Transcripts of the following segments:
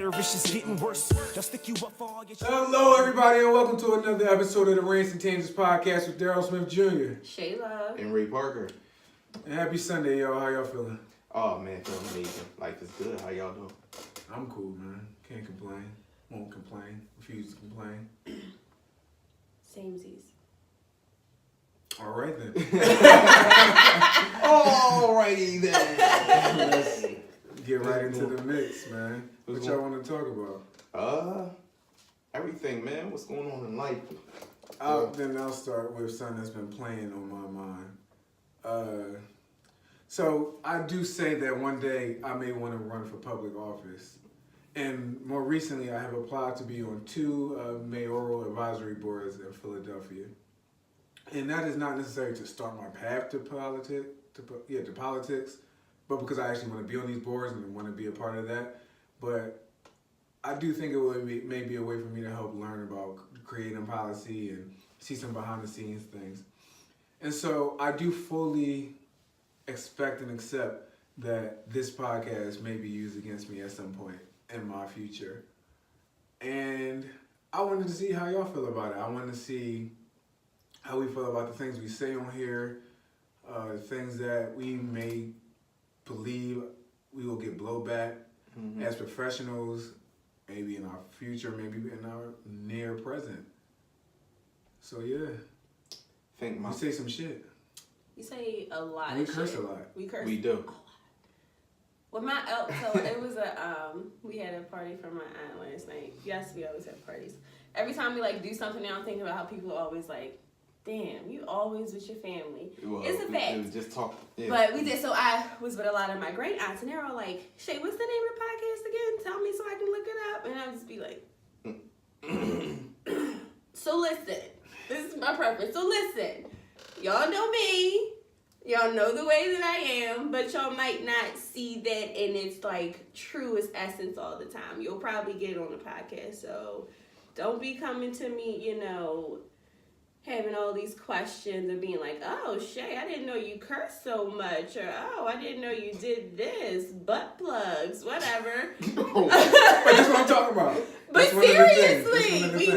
better, it's just getting worse. They'll stick you up for all your Hello, everybody, and welcome to another episode of the Rants and Tangents podcast with Daryl Smith Jr. Shayla. And Ray Parker. And happy Sunday, y'all. How y'all feeling? Oh, man, feeling amazing. Life is good. How y'all doing? I'm cool, man. Can't complain. Won't complain. Refuse to complain. Samesies. All right, then. Alrighty then. Let's get right into the mix, man. What y'all want to talk about? Everything, man. What's going on in life? Then I'll start with something that's been playing on my mind. So I do say that one day I may want to run for public office. And more recently, I have applied to be on 2 mayoral advisory boards in Philadelphia. And that is not necessarily to start my path to politics, but because I actually want to be on these boards and want to be a part of that. But I do think it would be maybe a way for me to help learn about creating policy and see some behind the scenes things. And so I do fully expect and accept that this podcast may be used against me at some point in my future. And I wanted to see how y'all feel about it. I wanted to see how we feel about the things we say on here, things that we may believe we will get blowback as professionals, maybe in our future, maybe in our near present. So yeah, you say some shit. You say a lot We of curse shit. a lot. We curse. We do. Well, so it was we had a party for my aunt last night. Yes, we always have parties. Every time we do something now, I'm thinking about how people are always damn, you always with your family. Well, it's a fact. It was just talk. Yeah. But we did. So I was with a lot of my great aunts, and they're all like, "Shay, what's the name of the podcast again? Tell me so I can look it up." And I'll just be like, "So listen, this is my preference. So listen, y'all know me. Y'all know the way that I am, but y'all might not see that in its truest essence all the time. You'll probably get it on the podcast. So don't be coming to me, having all these questions and being like, oh, Shay, I didn't know you cursed so much, or oh, I didn't know you did this, butt plugs, whatever." But that's what I'm talking about. But That's seriously, we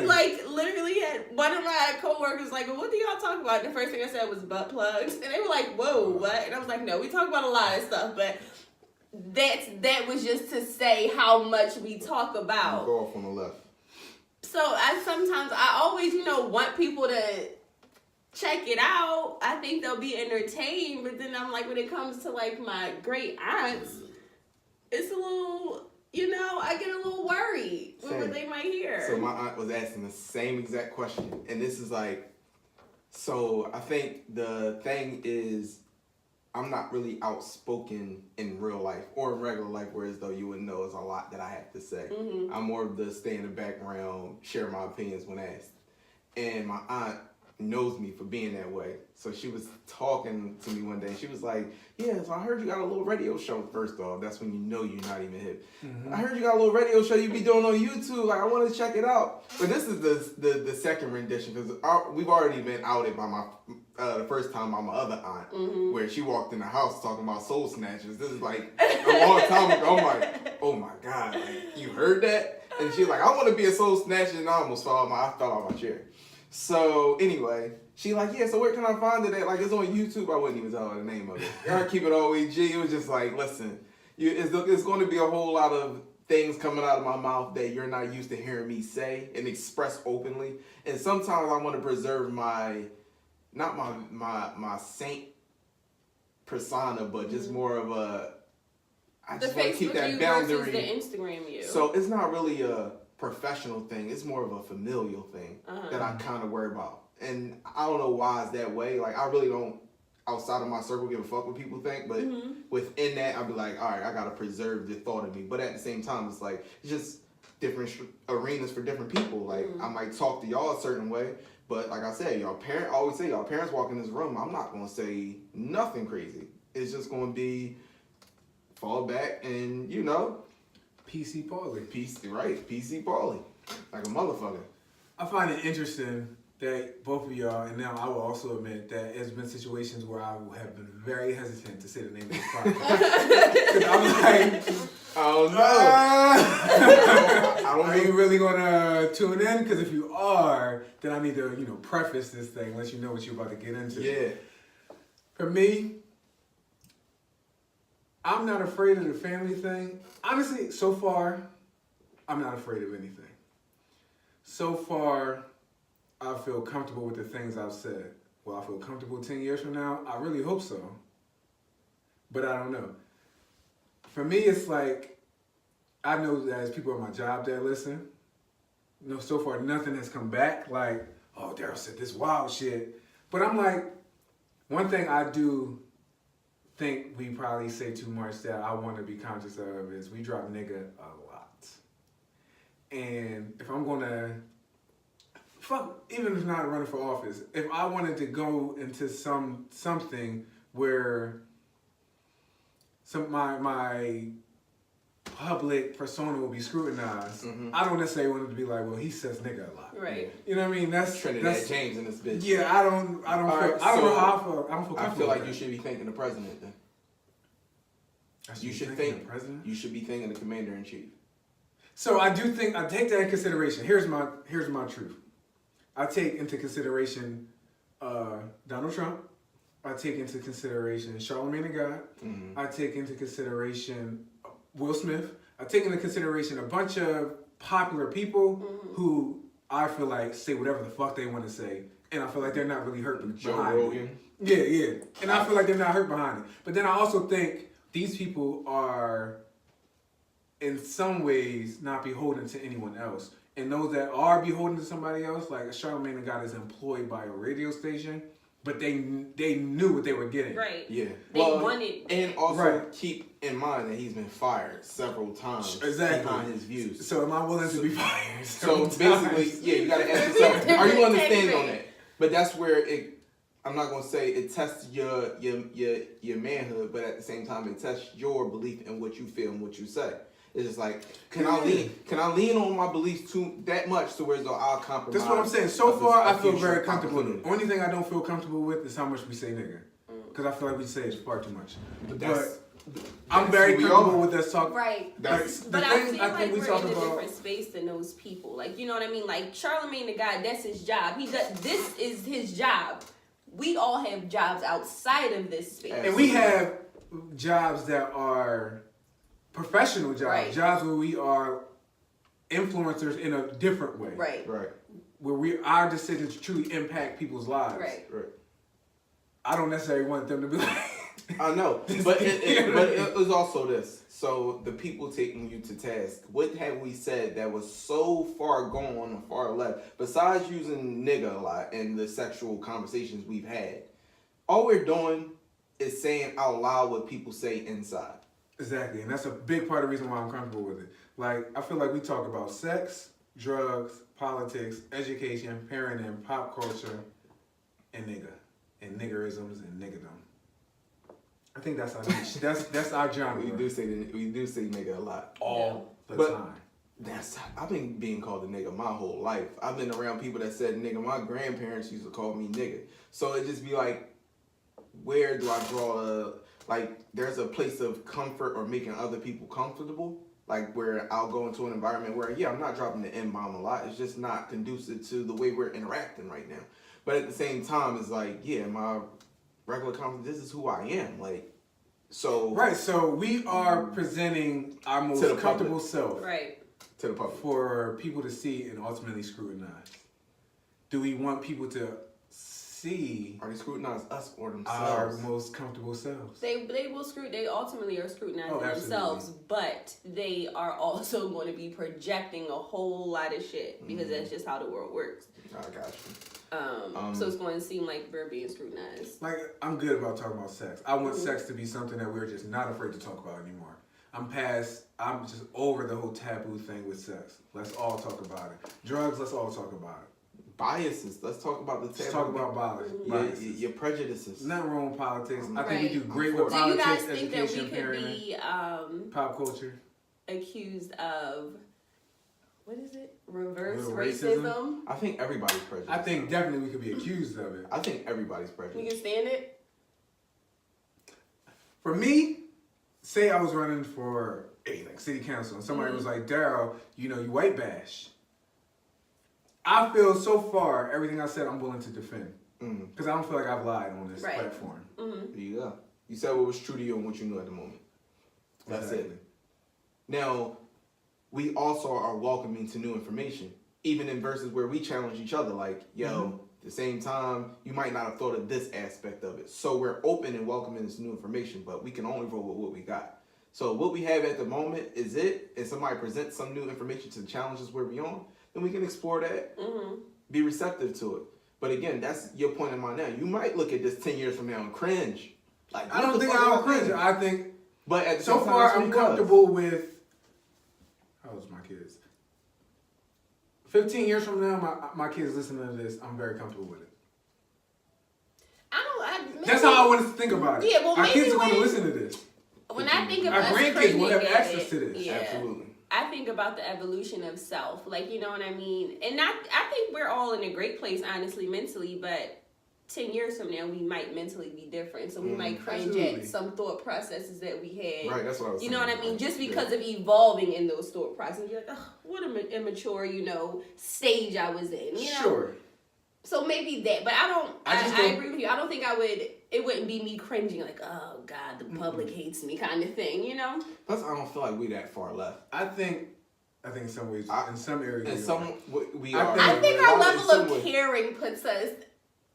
literally had one of my coworkers well, what do y'all talk about? And the first thing I said was butt plugs, and they were like, "Whoa, what?" And I was like, "No, we talk about a lot of stuff, but that was just to say how much we talk about." Go off on the left. So I always, want people to check it out. I think they'll be entertained, but then I'm when it comes to my great aunts, it's a little, I get a little worried with what they might hear. So my aunt was asking the same exact question, and this is so I think the thing is, I'm not really outspoken in real life or in regular life, whereas though you would know there's a lot that I have to say. Mm-hmm. I'm more of the stay in the background, share my opinions when asked. And my aunt knows me for being that way. So she was talking to me one day, and she was like, "Yeah, so I heard you got a little radio show." First off, that's when you know you're not even hip. "I heard you got a little radio show you be doing on YouTube. I want to check it out." But this is the second rendition, because we've already been outed by the first time by my other aunt, where she walked in the house talking about soul snatchers. This is a long time ago. I'm like, oh my God, you heard that? And she's like, "I want to be a soul snatcher," and I almost fell out my chair. So anyway, she "Yeah, so where can I find it at?" It's on YouTube. I wouldn't even tell her the name of it. I keep it all the way G. It was just listen, it's going to be a whole lot of things coming out of my mouth that you're not used to hearing me say and express openly. And sometimes I want to preserve not my saint persona, but just more of I just want to keep that boundary. Versus the Instagram you. So it's not really a professional thing. It's more of a familial thing that I kind of worry about. And I don't know why it's that way. I really don't, outside of my circle, give a fuck what people think. But within that, I'll be like, all right, I got to preserve the thought of me. But at the same time, it's it's just different arenas for different people. I might talk to y'all a certain way. But like I said, y'all parents walk in this room, I'm not going to say nothing crazy. It's just going to be fall back and, PC Pauly. PC Pauly. Like a motherfucker. I find it interesting that both of y'all, and now I will also admit that there's been situations where I have been very hesitant to say the name of this podcast. 'Cause I'm like, Oh no! I don't are you really gonna tune in? Because if you are, then I need to, preface this thing, let you know what you're about to get into. Yeah. For me, I'm not afraid of the family thing. Honestly, so far, I'm not afraid of anything. So far, I feel comfortable with the things I've said. Will I feel comfortable 10 years from now? I really hope so. But I don't know. For me, it's like, I know that there's people at my job that listen. So far, nothing has come back. Like, oh, Daryl said this wild shit. But I'm like, one thing I do think we probably say too much that I want to be conscious of is we drop nigga a lot. And if I'm going to, even if it's not running for office, if I wanted to go into something where my public persona will be scrutinized, I don't necessarily want it to be like, well, he says nigga a lot. Right. You know what I mean? That's Trinidad James in this bitch. Yeah, I don't know how I feel. I don't feel comfortable. I feel like with you that. should be thanking the president then. You should the president. You should be thanking the commander in chief. So I do think I take that in consideration. Here's my truth. I take into consideration Donald Trump. I take into consideration Charlamagne the God. Mm-hmm. I take into consideration Will Smith. I take into consideration a bunch of popular people who I feel like say whatever the fuck they want to say, and I feel like they're not really hurt behind Joe Rogan. it. Yeah, and I feel like they're not hurt behind it. But then I also think these people are, in some ways, not beholden to anyone else. And those that are beholden to somebody else, like Charlamagne the God is employed by a radio station, but they knew what they were getting. Right. Yeah. They wanted. And also Right. keep in mind that he's been fired several times Exactly. behind his views. So am I willing to be fired? So basically, yeah, you gotta ask yourself, are you gonna stand on that? But that's where I'm not gonna say it tests your manhood, but at the same time it tests your belief in what you feel and what you say. It's just like, can I lean on my beliefs that much to where I'll compromise? That's what I'm saying. So far, I feel future very comfortable. opportunity. The only thing I don't feel comfortable with is how much we say nigga. Because I feel like we say it far too much. But I'm very comfortable with us talking. Right. That's But the I things feel I like think we we're talk in a about. different space than those people. Like, you know what I mean? Like, Charlamagne the God, that's his job. This is his job. We all have jobs outside of this space. And we have jobs that are professional jobs. Right. Jobs where we are influencers in a different way. Right. Right. Where our decisions truly impact people's lives. Right. Right. I don't necessarily want them to be like... I know, but it was also this. So the people taking you to task, what have we said that was so far gone on the far left, besides using nigga a lot in the sexual conversations we've had? All we're doing is saying out loud what people say inside. Exactly, and that's a big part of the reason why I'm comfortable with it. Like, I feel like we talk about sex, drugs, politics, education, parenting, pop culture, and nigga, and niggerisms and niggerdom. I think that's our niche. That's our genre. We do say nigga a lot. All the But- time. I've been being called a nigga my whole life. I've been around people that said nigga. My grandparents used to call me nigga. So it just be like, where do I draw there's a place of comfort or making other people comfortable. Like where I'll go into an environment where, I'm not dropping the N-bomb a lot. It's just not conducive to the way we're interacting right now. But at the same time, it's like, my regular confidence, this is who I am. Right, so we are presenting our most To the comfortable public. self To the public. for people to see and ultimately scrutinize. Do we want people to see Are they scrutinizing us or our themselves? most comfortable selves? They ultimately are scrutinizing absolutely. themselves, but they are also going to be projecting a whole lot of shit because that's just how the world works. I got you. So it's going to seem like we're being scrutinized. Like, I'm good about talking about sex. I want sex to be something that we're just not afraid to talk about anymore. I'm just over the whole taboo thing with sex. Let's all talk about it. Drugs, let's all talk about it. Biases. Let's talk about the taboo. Let's talk about biases. Your prejudices. Nothing wrong with politics. I think Right. we do great with Do you politics, guys think that education, we could parenting, be pop culture. accused of what is it? Reverse Little racism. racism. I think everybody's prejudiced. I think definitely we could be accused of it. I think everybody's You prejudiced. can stand it? For me, say I was running for like city council and somebody was like, Daryl, you white bash. I feel so far everything I said I'm willing to defend. Because I don't feel like I've lied on this platform. Mm-hmm. There you go. You said what was true to you and what you knew at the moment. That's Exactly. it. Now, we also are welcoming to new information, even in verses where we challenge each other. Like, yo, at the same time, you might not have thought of this aspect of it. So we're open and welcoming this new information, but we can only roll with what we got. So what we have at the moment is it, and somebody presents some new information to the challenges where we're on, then we can explore that, be receptive to it. But again, that's your point in mind now. You might look at this 10 years from now and cringe. Like, I don't think I'll cringe. I think but at the so same far time, I'm comfortable with, how old's my kids? 15 years from now, my kids listening to this, I'm very comfortable with it. That's how I want us to think about it. Yeah, well, our maybe kids are going to when- listen to this. When I think of Our us grandkids will have cringing at access it, to this. yeah, Absolutely. I think about the evolution of self, like, you know what I mean? And I think we're all in a great place, honestly, mentally, but 10 years from now, we might mentally be different. So we might cringe Absolutely. at some thought processes that we had. Right, that's what I was You saying. know what I mean? Just because of evolving in those thought processes. You're like, oh, what an immature, stage I was in, you know? Sure. So maybe that, but I just I don't- agree with you. I don't think it wouldn't be me cringing like, oh God, the public hates me kind of thing, you know? Plus, I don't feel like we that far left. I think in some ways, in some areas, And we some are. we I are. I think but our in level some of way- caring puts us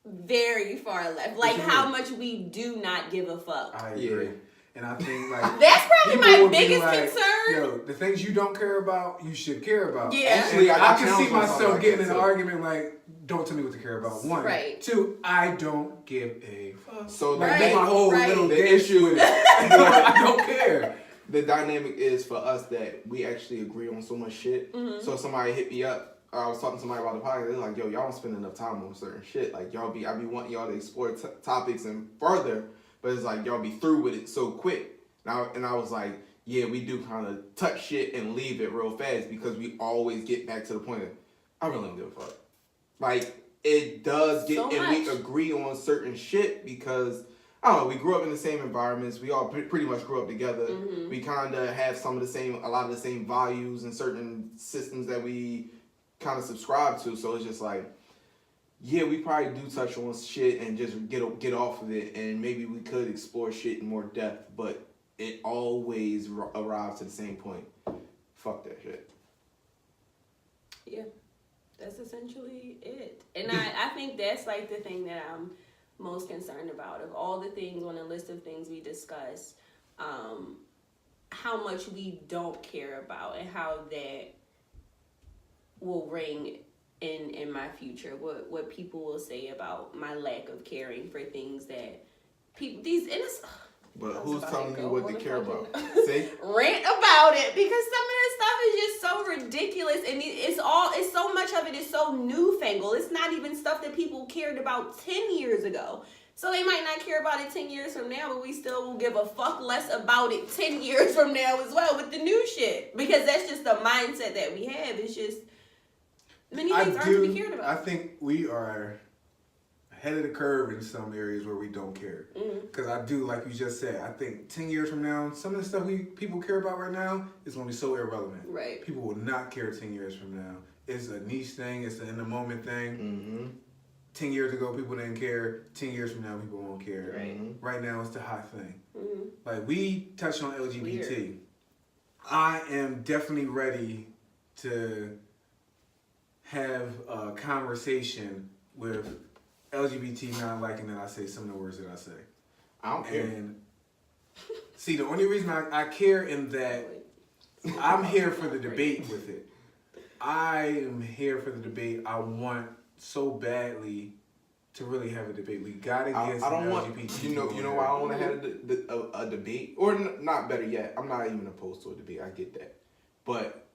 very far left. Like you how mean? much we do not give a fuck. I agree. Yeah. And I think like That's probably people my would be biggest like, concern. Yo, the things you don't care about, you should care about. Yeah. Actually, And I I can challenge see myself myself like getting that, in an too. argument like, don't tell me what to care about. One. Right. Two, I don't give a fuck. So Like, Right, that's my whole right. little the game issue with is it. I don't care. the dynamic is for us that we actually agree on so much shit. So if somebody hit me up. I was talking to somebody about the podcast. They're like, "Yo, y'all don't spend enough time on certain shit. Like I be wanting y'all to explore topics and further, but it's like y'all be through with it so quick." And I was like, "Yeah, we do kind of touch shit and leave it real fast because we always get back to the point of, I really don't give a fuck." Like it does get, So and much. we agree on certain shit because I don't know. We grew up in the same environments. We all pretty much grew up together. We kind of have a lot of the same values and certain systems that we kind of subscribe to, so it's just like, yeah, we probably do touch on shit and just get off of it, and maybe we could explore shit in more depth, but it always arrives to the same point. Fuck that shit. Yeah, that's essentially it. And I think that's like the thing that I'm most concerned about. Of all the things on the list of things we discussed, how much we don't care about and how that will ring in my future. What people will say about my lack of caring for things that people But I was who's about telling to you go what on to a care about? fucking See? rant about it, because some of this stuff is just so ridiculous, and it's so much of it is so newfangled. It's not even stuff that people cared about 10 years ago. So they might not care about it 10 years from now, but we still will give a fuck less about it 10 years from now as well with the new shit. Because that's just the mindset that we have. It's just many things aren't to be cared about. I think we are ahead of the curve in some areas where we don't care. Because I do, like you just said, I think 10 years from now, some of the stuff people care about right now is going to be so irrelevant. Right. People will not care 10 years from now. It's a niche thing. It's an in-the-moment thing. Mm-hmm. 10 years ago, people didn't care. 10 years from now, people won't care. Right. Right now, it's the hot thing. Mm-hmm. Like, we touched on LGBT. Weird. I am definitely ready to have a conversation with LGBT not liking that I say some of the words that I say. I don't care. And see, the only reason I care in that I'm here for the debate with it. I am here for the debate. I want so badly to really have a debate. We gotta get I some don't want LGBT. you know why I don't want to have a debate, or not better yet, I'm not even opposed to a debate. I get that, but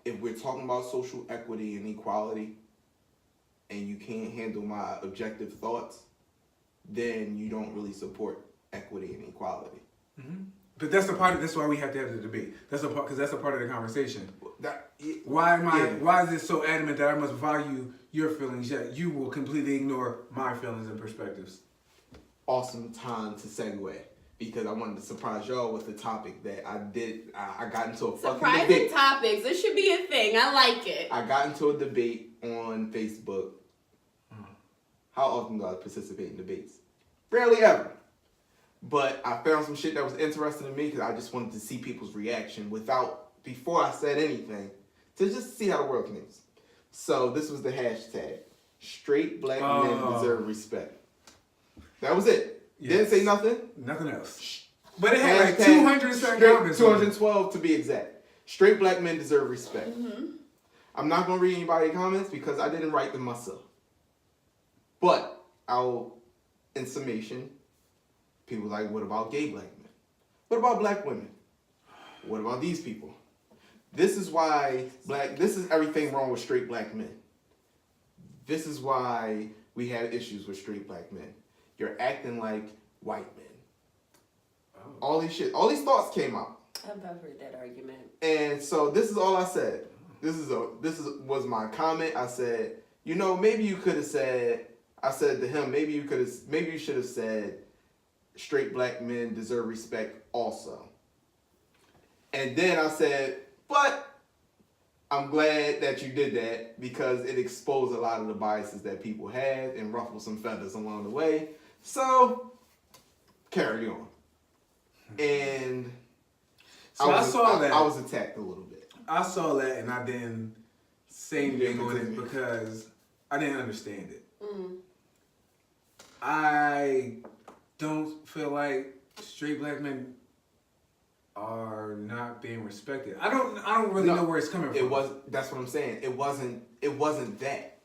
if we're talking about social equity and equality, and you can't handle my objective thoughts, then you don't really support equity and equality. Mm-hmm. But that's the part. That's why we have to have the debate. That's a part because that's a part of the conversation. That Why is it so adamant that I must value your feelings yet you will completely ignore my feelings and perspectives? Awesome time to segue because I wanted to surprise y'all with the topic that I got into a fucking Surprising debate. topics. It should be a thing. I like it. I got into a debate on Facebook. How often do I participate in debates? Rarely ever. But I found some shit that was interesting to me because I just wanted to see people's reaction before I said anything, to just see how the world thinks. So this was the hashtag. Straight black men deserve respect. That was it. Yes. Didn't say nothing. Nothing else. But it had like 200 certain comments. 212 to be exact. Straight black men deserve respect. Mm-hmm. I'm not going to read anybody's comments because I didn't write them myself. But in summation, people like, what about gay black men? What about black women? What about these people? This is everything wrong with straight black men. This is why we have issues with straight black men. You're acting like white men. Oh. All these thoughts came out. I've heard that argument. And so this is all I said. This was my comment. I said, maybe you could have said, I said to him, maybe you should have said straight black men deserve respect also. And then I said, but I'm glad that you did that because it exposed a lot of the biases that people had and ruffled some feathers along the way. So, carry on. And so I saw that. I was attacked a little bit. I saw that and I didn't say anything on it because I didn't understand it. Mm. I don't feel like straight black men are not being respected. I don't really know where it's coming from. That's what I'm saying. It wasn't that.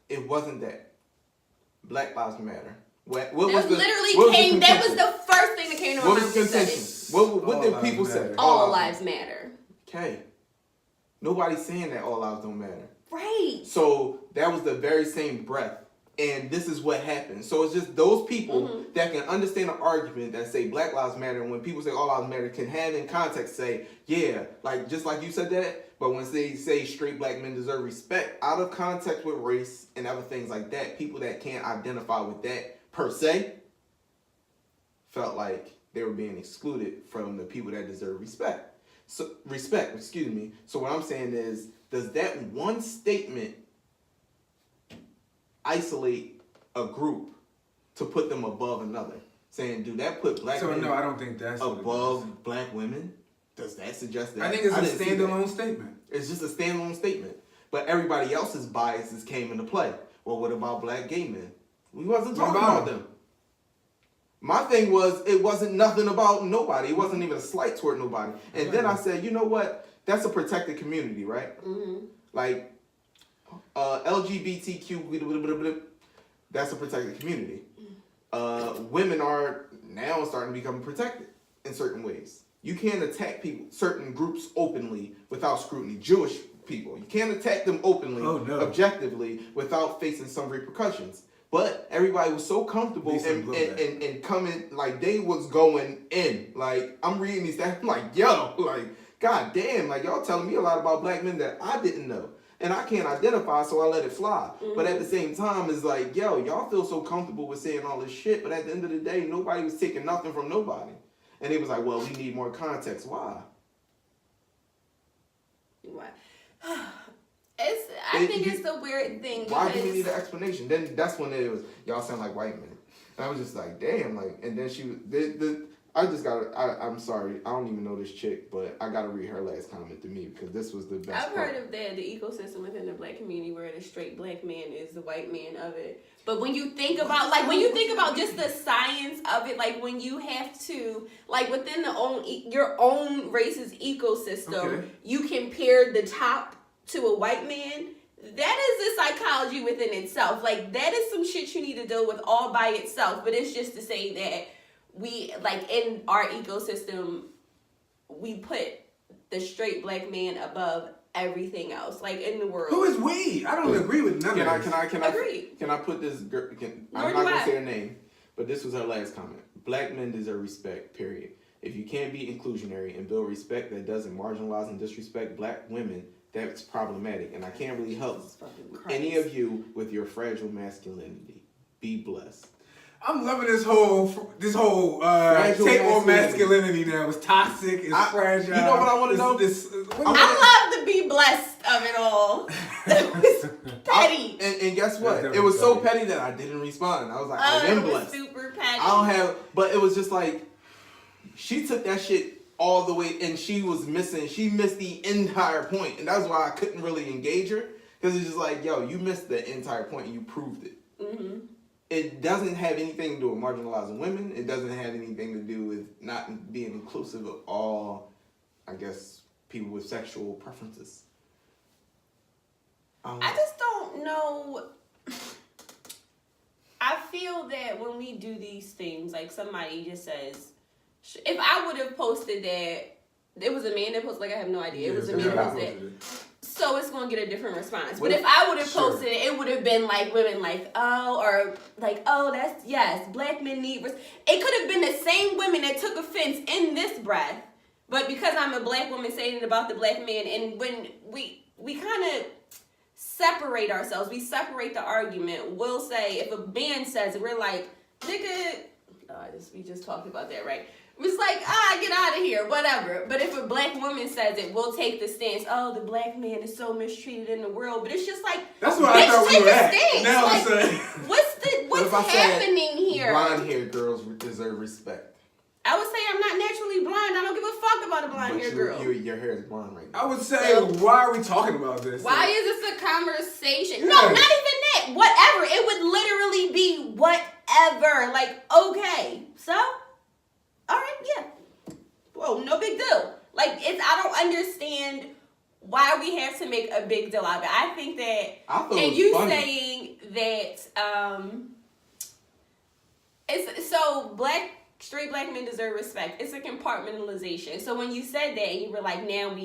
It wasn't that. Black Lives Matter. That was the first thing that came to my mind. What was the contention? What did people say? All lives matter. Okay. Nobody's saying that all lives don't matter. Right. So that was the very same breath. And this is what happened. So it's just those people that can understand an argument that say Black Lives Matter, and when people say all lives matter, can have in context say, yeah, like just like you said that, but when they say straight black men deserve respect, out of context with race and other things like that, people that can't identify with that per se felt like they were being excluded from the people that deserve respect. So So what I'm saying is, does that one statement isolate a group to put them above another? Saying, do that put black men I don't think that's above black women? Does that suggest that? I think it's a standalone statement. It's just a standalone statement. But everybody else's biases came into play. Well, what about black gay men? We wasn't talking about them. My thing was, it wasn't nothing about nobody. It wasn't even a slight toward nobody. And then I said, you know what? That's a protected community, right? Mm-hmm. Like, LGBTQ, that's a protected community. Women are now starting to become protected in certain ways. You can't attack certain groups openly without scrutiny. Jewish people, you can't attack them openly, objectively, without facing some repercussions. But everybody was so comfortable and coming, like they was going in. Like, I'm reading these stats, I'm like, yo, like, god damn, like y'all telling me a lot about black men that I didn't know. And I can't identify, so I let it fly. Mm-hmm. But at the same time, it's like, yo, y'all feel so comfortable with saying all this shit, but at the end of the day, nobody was taking nothing from nobody. And it was like, well, we need more context. Why? I think it's the weird thing. Why do we need an explanation? Then that's when it was, y'all sound like white men. And I was just like, damn, like, and then she was, I'm sorry, I don't even know this chick, but I gotta read her last comment to me because this was the best I've heard of the ecosystem within the black community where the straight black man is the white man of it. But when you think about, just the science of it, like when you have to, like within your own race's ecosystem, you compare the top to a white man. That is the psychology within itself. Like that is some shit you need to deal with all by itself. But it's just to say that we, like, in our ecosystem, we put the straight black man above everything else, like, in the world. Who is we? I don't agree with none of this. Can I put this girl, I'm not going to say her name, but this was her last comment. Black men deserve respect, period. If you can't be inclusionary and build respect that doesn't marginalize and disrespect black women, that's problematic, and I can't really help Jesus fucking Christ. any of you with your fragile masculinity. Be blessed. I'm loving this whole Fragile take on masculinity. masculinity now. It's toxic, it's fragile. You know what I want to know? I love to be blessed of it all. It was petty. And guess what? That's It was so petty. petty that I didn't respond. I was like, I am It was blessed. super petty. I don't have, but it was just like, she took that shit all the way, and she missed the entire point, and that's why I couldn't really engage her, because it's just like, yo, you missed the entire point, and you proved it. Mm-hmm. It doesn't have anything to do with marginalizing women. It doesn't have anything to do with not being inclusive of all, I guess, people with sexual preferences. I just don't know. I feel that when we do these things, like somebody just says, if I would have posted that, it was a man that posted, like I have no idea. It was a man that posted it. So it's going to get a different response. But if I would have posted it, it would have been like women like, oh, or like, oh, that's, yes, black men need, it could have been the same women that took offense in this breath. But because I'm a black woman saying it about the black man, and when we kind of separate ourselves, we separate the argument. We'll say, if a man says it, we're like, nigga, we just talked about that, right? It's like, get out of here, whatever. But if a black woman says it, we'll take the stance, oh, the black man is so mistreated in the world. But it's just like, that's what I thought we were at. Stance. Now like, I'm saying, what's happening here? Blonde-haired girls deserve respect. I would say I'm not naturally blind. I don't give a fuck about a blonde-haired girl. Your hair is blonde right now. I would say, why are we talking about this? Why is this a conversation? Yes. No, not even that. Whatever. It would literally be whatever. Like, okay, so, all right, yeah. Whoa, no big deal. Like, I don't understand why we have to make a big deal out of it. I think that, and you funny. Saying that, it's so straight black men deserve respect. It's a compartmentalization. So when you said that, and you were like, now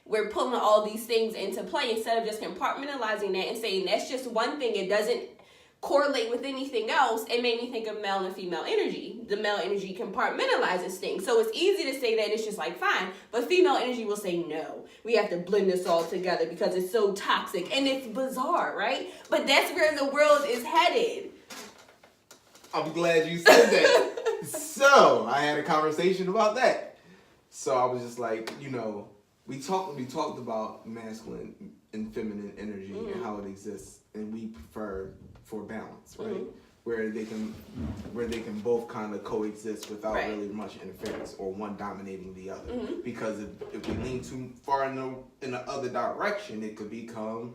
we're pulling all these things into play instead of just compartmentalizing that and saying that's just one thing. It doesn't correlate with anything else. It made me think of male and female energy. The male energy compartmentalizes things. So it's easy to say that it's just like fine, but female energy will say no. We have to blend this all together because it's so toxic and it's bizarre, right? But that's where the world is headed. I'm glad you said that. So I had a conversation about that. So I was just like, we talked about masculine and feminine energy and how it exists, and we prefer for balance, right? Where they can both kind of coexist without really much interference or one dominating the other. Because if we lean too far in the other direction, it could become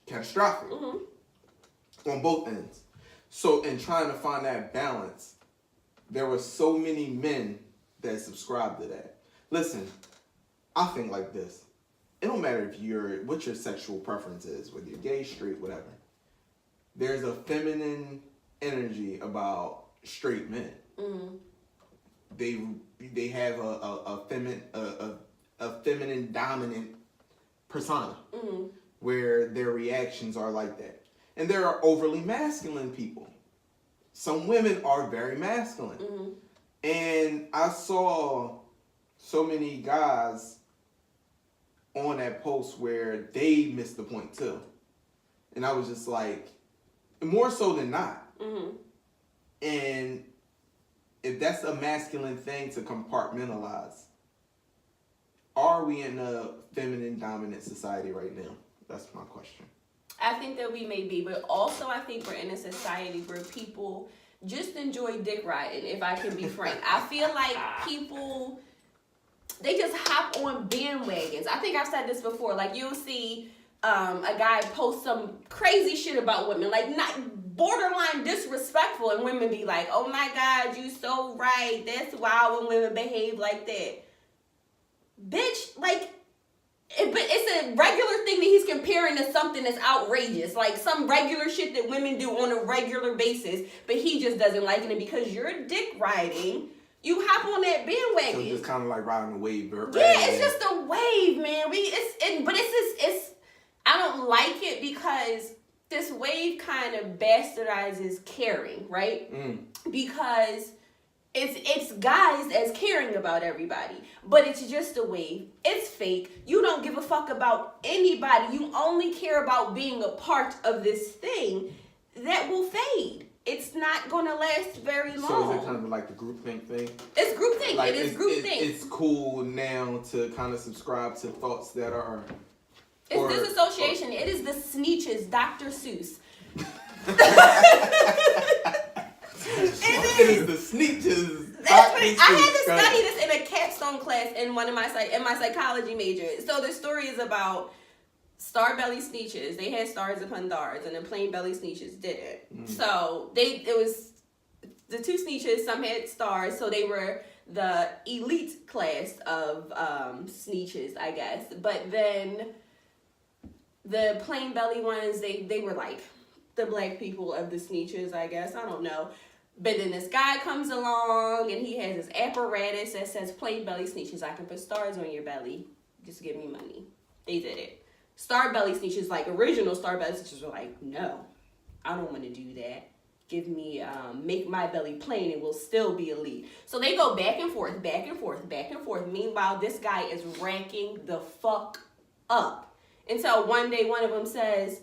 catastrophic on both ends. So in trying to find that balance, there were so many men that subscribe to that. Listen, I think like this. It don't matter what your sexual preference is, whether you're gay, straight, whatever. There's a feminine energy about straight men. They have a feminine dominant persona where their reactions are like that. And there are overly masculine people. Some women are very masculine. And I saw so many guys on that post where they missed the point too. And I was just like, more so than not. And if that's a masculine thing to compartmentalize, are we in a feminine dominant society right now? That's my question. I think that we may be, but also I think we're in a society where people just enjoy dick riding, if I can be frank. I feel like people, they just hop on bandwagons. I think I've said this before. Like, you'll see a guy post some crazy shit about women, like not borderline disrespectful, and women be like, oh my God, you so right. That's wild when women behave like that. Bitch, like, but it's a regular thing that he's comparing to something that's outrageous, like some regular shit that women do on a regular basis, but he just doesn't like it, and because you're dick riding, you hop on that bandwagon. So it's just kind of like riding a wave, right? Yeah, it's just a wave, man. But it's I don't like it because this wave kind of bastardizes caring, right? Because It's guys as caring about everybody, but it's just a wave. It's fake. You don't give a fuck about anybody. You only care about being a part of this thing that will fade. It's not gonna last very long. So is it kind of like the groupthink thing? It's groupthink. Like, it is groupthink. It's cool now to kind of subscribe to thoughts that are. It's disassociation. It is the Sneetches, Dr. Seuss. It is the Sneetches. That's what, I had to study this in a capstone class in one of my psychology majors. So the story is about star belly Sneetches. They had stars upon stars, and the plain belly Sneetches didn't. So it was the two Sneetches. Some had stars, so they were the elite class of Sneetches, I guess. But then the plain belly ones, they were like the black people of the Sneetches, I guess. I don't know. But then this guy comes along and he has this apparatus that says plain belly Sneetches. I can put stars on your belly. Just give me money. They did it. Star belly Sneetches, like original star belly Sneetches, were like, no, I don't want to do that. Give me, make my belly plain and we'll still be elite. So they go back and forth, back and forth, back and forth. Meanwhile, this guy is ranking the fuck up. Until one day one of them says,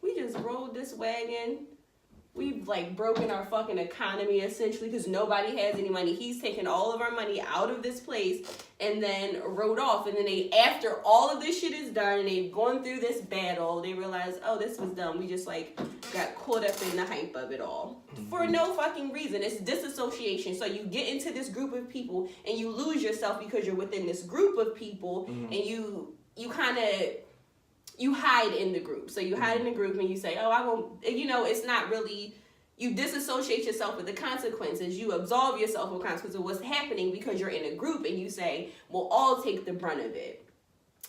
we just rolled this wagon. We've like broken our fucking economy essentially because nobody has any money. He's taken all of our money out of this place and then rode off. And then after all of this shit is done and they've gone through this battle, they realize, oh, this was dumb. We just like got caught up in the hype of it all for no fucking reason. It's disassociation. So you get into this group of people and you lose yourself because you're within this group of people and you kind of, you hide in the group. So you hide in the group and you say, oh, I won't, it's not really, you disassociate yourself with the consequences. You absolve yourself of consequences of what's happening because you're in a group and you say, we'll all take the brunt of it.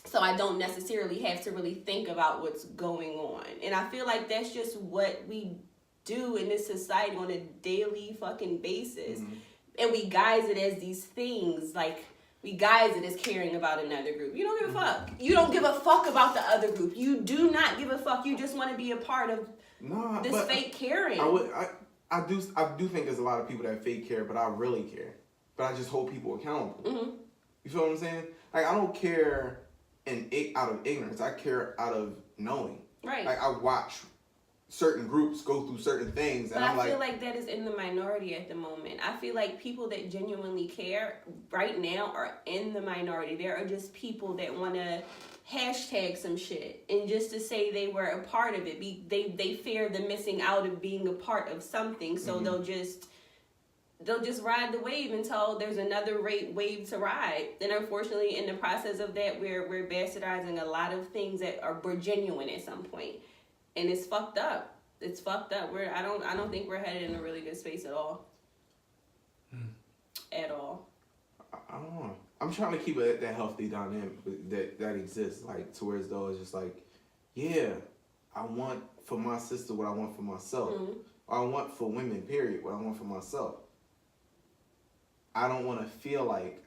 So I don't necessarily have to really think about what's going on. And I feel like that's just what we do in this society on a daily fucking basis. And we guise it as these things, like, we guise it as caring about another group. You don't give a fuck. You don't give a fuck about the other group. You do not give a fuck. You just want to be a part of this fake caring. I do think there's a lot of people that fake care, but I really care. But I just hold people accountable. You feel what I'm saying? Like, I don't care out of ignorance. I care out of knowing. Right. Like, I watch certain groups go through certain things, and I feel like that is in the minority at the moment. I feel like people that genuinely care right now are in the minority. There are just people that want to hashtag some shit and just to say they were a part of it. They fear the missing out of being a part of something, so they'll just ride the wave until there's another wave to ride. And unfortunately, in the process of that, we're bastardizing a lot of things that were genuine at some point. And it's fucked up. It's fucked up. I don't think we're headed in a really good space at all. At all. I don't know. I'm trying to keep it that healthy dynamic that exists, like to where as though it's just like, yeah, I want for my sister what I want for myself. Or I want for women, period, what I want for myself. I don't want to feel like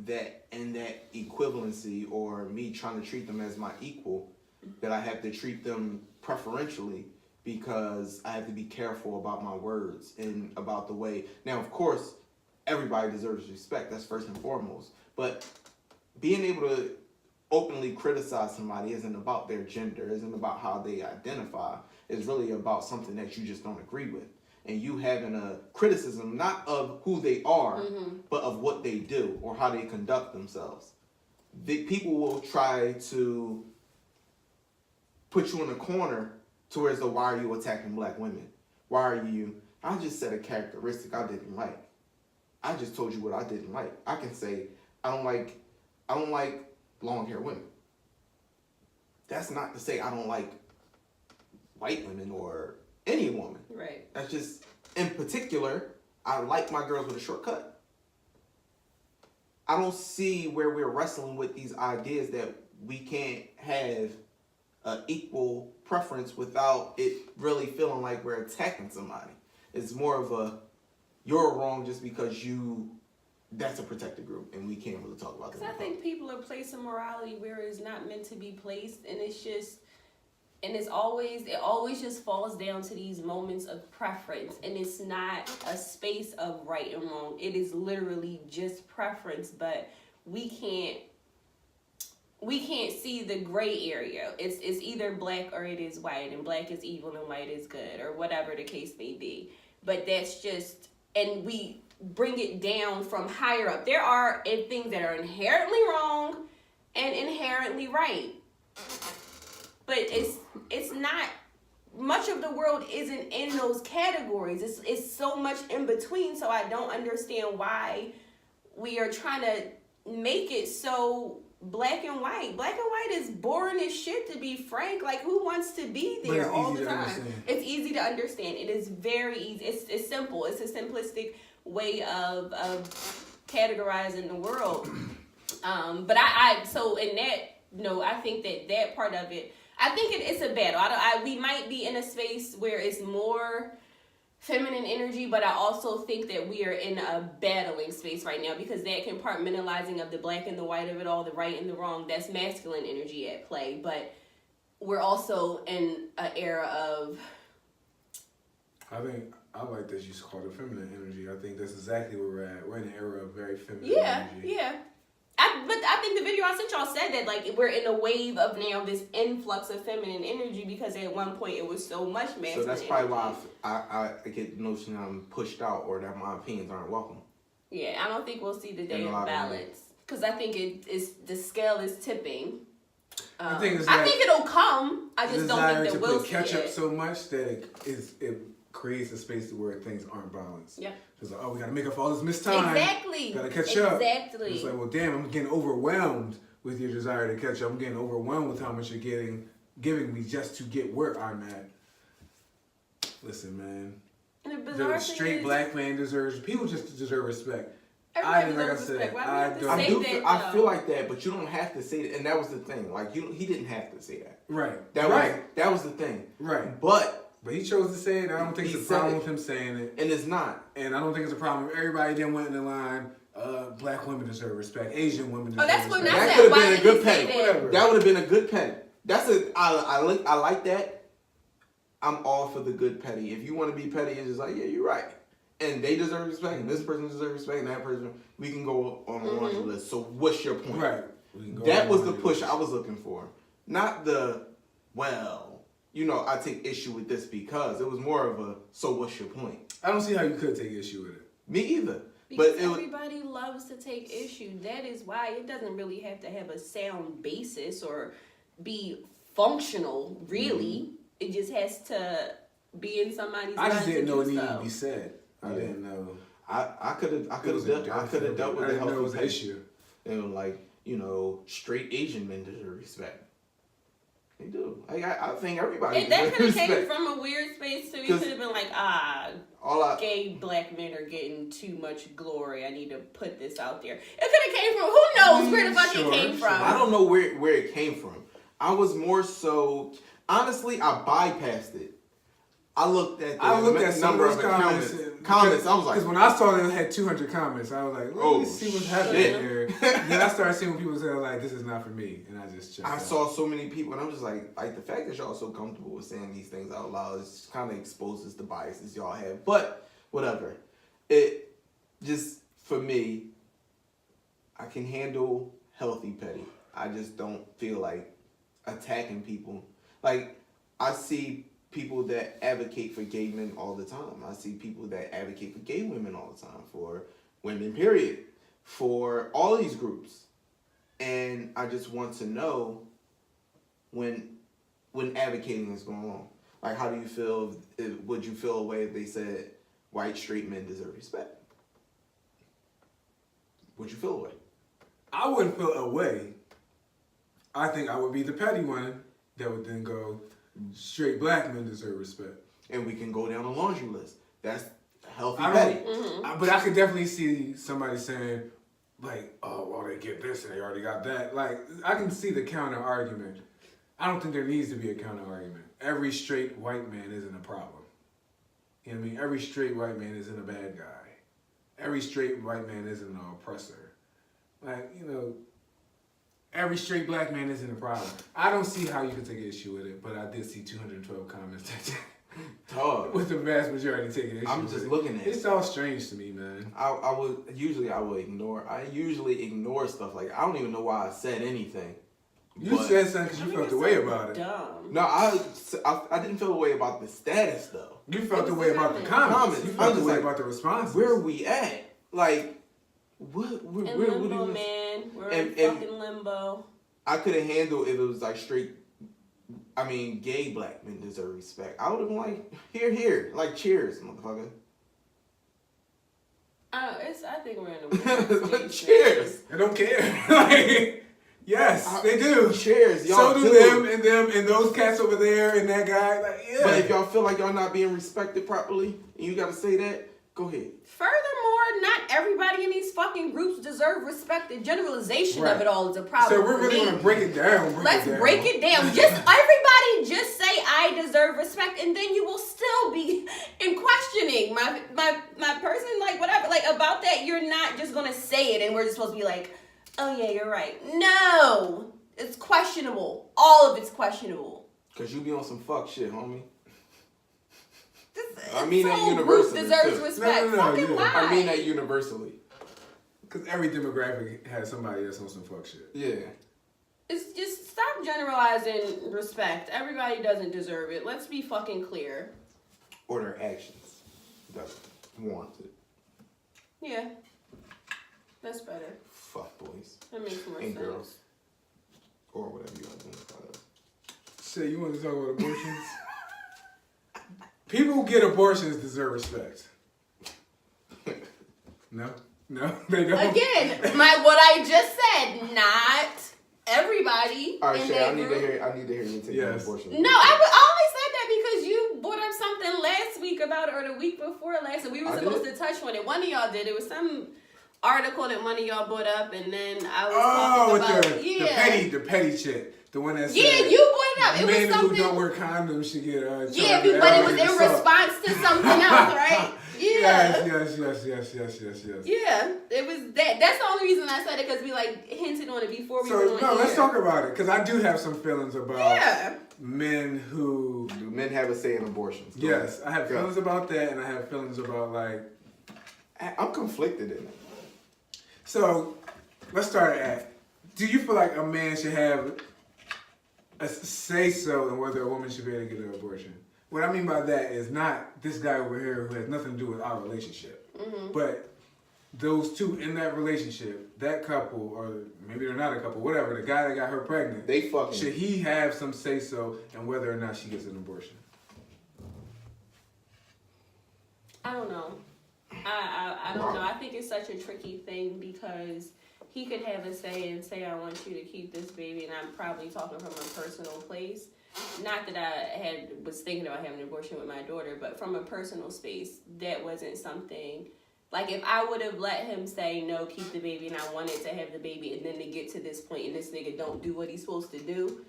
that in that equivalency or me trying to treat them as my equal, that I have to treat them preferentially because I have to be careful about my words and about the way. Now, of course, everybody deserves respect. That's first and foremost. But being able to openly criticize somebody isn't about their gender, isn't about how they identify. It's really about something that you just don't agree with. And you having a criticism, not of who they are, but of what they do or how they conduct themselves. People will try to put you in a corner to where it's the, why are you attacking black women? Why are you, I just said a characteristic I didn't like. I just told you what I didn't like. I can say, I don't like long hair women. That's not to say I don't like white women or any woman. Right. That's just, in particular, I like my girls with a short cut. I don't see where we're wrestling with these ideas that we can't have equal preference without it really feeling like we're attacking somebody. It's more of a, you're wrong just because that's a protected group and we can't really talk about that. Because I think people are placing morality where it's not meant to be placed, and it's just, And it always just falls down to these moments of preference. And it's not a space of right and wrong. It is literally just preference, but we can't see the gray area. It's either black or it is white, and black is evil and white is good, or whatever the case may be. But that's just, and we bring it down from higher up. There are things that are inherently wrong and inherently right. But it's not, much of the world isn't in those categories. It's so much in between, so I don't understand why we are trying to make it so black and white. Black and white is boring as shit, to be frank. Like, who wants to be there all the time? It's easy to understand. It is very easy. It's simple. It's a simplistic way of categorizing the world. But so in that note, I think that part of it, I think it's a battle. We might be in a space where it's more feminine energy, but I also think that we are in a battling space right now, because that compartmentalizing of the black and the white of it all, the right and the wrong, that's masculine energy at play. But we're also in an era of, I think I like that you called it feminine energy. I think that's exactly where we're at. We're in an era of very feminine energy. Yeah. But I think the video I sent y'all said that, like, we're in a wave of now this influx of feminine energy, because at one point it was so much masculine. So that's probably why I get the notion I'm pushed out, or that my opinions aren't welcome. Yeah, I don't think we'll see the day of balance, because I think the scale is tipping. I think it'll come. I just don't think that we'll see it. Catch up so much that it creates a space where things aren't balanced. Yeah. It's like, oh, we gotta make up for all this missed time. Exactly. Gotta catch up. Exactly. It's like, well, damn, I'm getting overwhelmed with your desire to catch up. I'm getting overwhelmed with how much you're giving me just to get where I'm at. Listen, man. The straight black man people just deserve respect. Everybody deserves respect. Why do we have to say that? I feel like that, but you don't have to say that. And that was the thing. Like, he didn't have to say that. Right. That was the thing. Right. But he chose to say it. I don't think it's a problem with him saying it. And it's not. And I don't think it's a problem if everybody then went in the line, black women deserve respect, Asian women deserve respect. That could have been a good petty. That would have been a good petty. I like that. I'm all for the good petty. If you want to be petty, it's just like, yeah, you're right. And they deserve respect, and this person deserves respect, and that person, we can go on a laundry list. So what's your point? Right. That was the push I was looking for. Not the, I take issue with this because. It was more of a, so what's your point? I don't see how you could take issue with it. Me either. Because everybody loves to take issue. That is why it doesn't really have to have a sound basis or be functional, really. It just has to be in somebody's mind. I just didn't know it needed to be said. I didn't know. I could have dealt with the healthy issue. And straight Asian men deserve respect. They do. I think everybody. That could have came from a weird space too. You could have been like, gay black men are getting too much glory. I need to put this out there. It could have came from, who knows where the fuck it came from. I don't know where it came from. I was more so, honestly, I bypassed it. I looked at the number of comments. I was like, because when I saw that it had 200 comments, I was like, let me see what's happening here. Then I started seeing when people say like, this is not for me, and I just checked. I saw so many people, and I'm just like the fact that y'all so comfortable with saying these things out loud is kind of exposes the biases y'all have. But whatever, it just, for me, I can handle healthy petty. I just don't feel like attacking people. Like, I see people that advocate for gay men all the time. I see people that advocate for gay women all the time, for women, period, for all these groups. And I just want to know when advocating is going on. Like, how do you feel, would you feel a way if they said white straight men deserve respect? Would you feel a way? I wouldn't feel a way. I think I would be the petty one that would then go, straight black men deserve respect. And we can go down a laundry list. That's healthy petty. But I could definitely see somebody saying, like, oh, well, they get this and they already got that. Like, I can see the counter argument. I don't think there needs to be a counter argument. Every straight white man isn't a problem. You know what I mean? Every straight white man isn't a bad guy. Every straight white man isn't an oppressor. Like, every straight black man isn't a problem. I don't see how you can take an issue with it, but I did see 212 comments Dog. with the vast majority taking issue I'm with just it. looking at it. It's all strange to me, man. I usually ignore stuff like I don't even know why I said anything. You But- said something because you felt the way about it. Dumb. No, I didn't feel the way about the status though. You felt the was way the about the comments. comments. You I'm felt the just way like, about the responses. Where are we at? Like, what? In Where limbo, what man. We're and- in fucking limbo. I could have handled if it was like straight. I mean, gay black men deserve respect. I would have been like, here, like cheers, motherfucker. I think we're in a weird stage. Cheers. I don't care. Like, yes, they do. Cheers, y'all. So do them and those cats over there and that guy. Like, yeah. But if y'all feel like y'all not being respected properly, and you gotta say that, go ahead. Furthermore, not everybody in these fucking groups deserve respect. The generalization Right. of it all is a problem. So we're really for me. gonna break it down. Let's break it down. Just everybody just say I deserve respect, and then you will still be in questioning my person, like whatever. Like about that, you're not just gonna say it and we're just supposed to be like, oh yeah, you're right. No. It's questionable. All of it's questionable. Cause you be on some fuck shit, homie. This I mean that whole group universally, deserves too. respect. No, Fucking yeah. why? I mean that universally. Because every demographic has somebody that's on some fuck shit. Yeah. It's just stop generalizing respect. Everybody doesn't deserve it. Let's be fucking clear. Or their actions doesn't warrant it. Yeah. That's better. Fuck boys. That makes more And sense. girls. Or whatever you identify as. Shit, you want to talk about abortions? People who get abortions deserve respect. No, they don't. Again, what I just said, not everybody All right, in Shay, that I need group. to hear you take Yes. an abortion. No, I only said that because you brought up something last week about it, or the week before last, and we were I supposed did? to touch on it. One of y'all did. It was some article that one of y'all brought up, and then I was Oh, talking with about the petty chick, the one that said Yeah, you brought it up. It men was who something. don't wear condoms should get charged Yeah, with but it was in aggravated assault. response to something else, right? Yeah. Yes. Yeah, it was that. That's the only reason I said it, because we like hinted on it before we were So on no, let's air. talk about it because I do have some feelings about Yeah. men who. Do men have a say in abortions? Go Yes, ahead. I have Go. feelings about that, and I have feelings about like. I'm conflicted in it. So, let's start at. Do you feel like a man should have a say so in whether a woman should be able to get an abortion? What I mean by that is not this guy over here who has nothing to do with our relationship, but those two in that relationship, that couple, or maybe they're not a couple, whatever, the guy that got her pregnant, They fucking. should he have some say so in whether or not she gets an abortion? I don't know. I don't know. I think it's such a tricky thing because he could have a say and say, I want you to keep this baby, and I'm probably talking from a personal place. Not that I was thinking about having an abortion with my daughter, but from a personal space, that wasn't something. Like, if I would have let him say, no, keep the baby, and I wanted to have the baby, and then to get to this point, and this nigga don't do what he's supposed to do.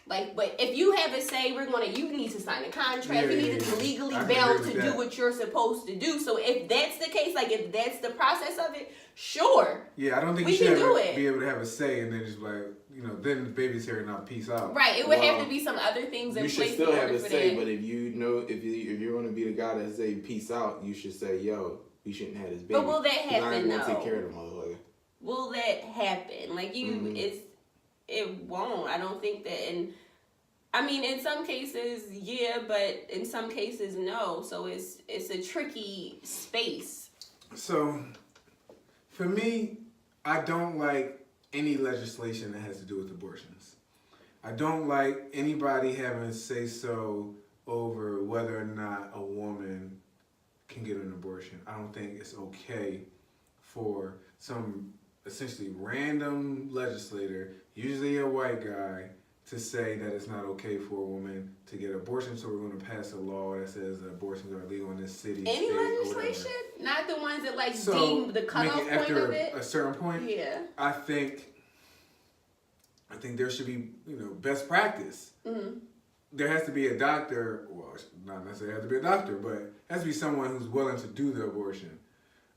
Like, but if you have a say, you need to sign a contract, Yeah, you need yeah, to yeah. be legally I can bound agree to with do that. what you're supposed to do. So if that's the case, like, if that's the process of it, sure. Yeah, I don't think We you should can do it. be able to have a say and then just like, then the baby's here and now peace out. Right, it would have Well, to be some other things in You place should still in have order a for say, that. but if you're going to be the guy that say peace out, you should say, yo, you shouldn't have this baby. But will that 'Cause I happen, ain't gonna though? take care of the motherfucker. Will that happen? Like, it won't. I don't think that. And I mean, in some cases, yeah, but in some cases, no. So it's a tricky space. So, for me, I don't like any legislation that has to do with abortions. I don't like anybody having say so over whether or not a woman can get an abortion. I don't think it's okay for some essentially random legislator, usually a white guy, to say that it's not okay for a woman to get an abortion, so we're going to pass a law that says that abortions are illegal in this city, Any state, or whatever. legislation? Not the ones that, like, So, deem the cutoff make it point after of it? a certain point. Yeah. I think there should be, best practice. Mm-hmm. There has to be a doctor, well, not necessarily have to be a doctor, but it has to be someone who's willing to do the abortion.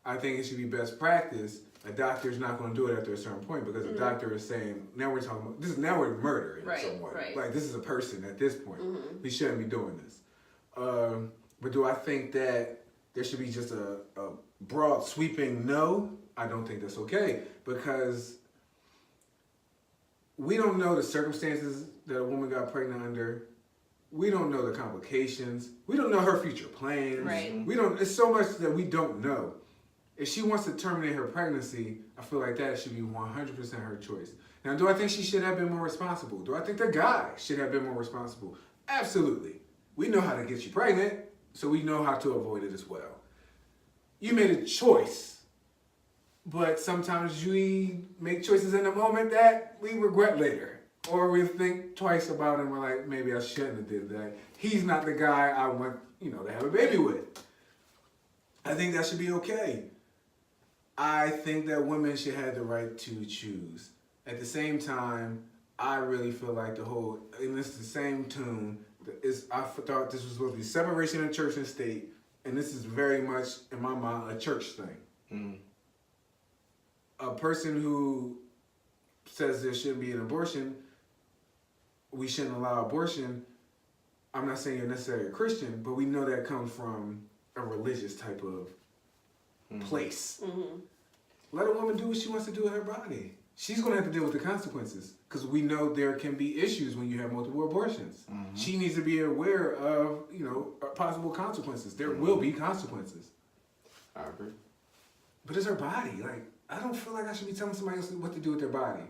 I think it should be best practice A doctor's not going to do it after a certain point because the doctor is saying, now we're talking about, now we're murdering someone. Right. Like, this is a person at this point. We shouldn't be doing this. But do I think that there should be just a broad sweeping no? I don't think that's okay because we don't know the circumstances that a woman got pregnant under. We don't know the complications. We don't know her future plans. Right. We don't. It's so much that we don't know. If she wants to terminate her pregnancy, I feel like that should be 100% her choice. Now, do I think she should have been more responsible? Do I think the guy should have been more responsible? Absolutely. We know how to get you pregnant, so we know how to avoid it as well. You made a choice, but sometimes we make choices in the moment that we regret later. Or we think twice about it and we're like, maybe I shouldn't have did that. He's not the guy I want, to have a baby with. I think that should be okay. I think that women should have the right to choose. At the same time, I really feel like and it's the same tune, I thought this was supposed to be separation of church and state, and this is very much, in my mind, a church thing. A person who says there shouldn't be an abortion, we shouldn't allow abortion, I'm not saying you're necessarily a Christian, but we know that comes from a religious type of place. Let a woman do what she wants to do with her body. She's going to have to deal with the consequences because we know there can be issues when you have multiple abortions. She needs to be aware of, possible consequences. There will be consequences. I agree. But it's her body. Like, I don't feel like I should be telling somebody else what to do with their body.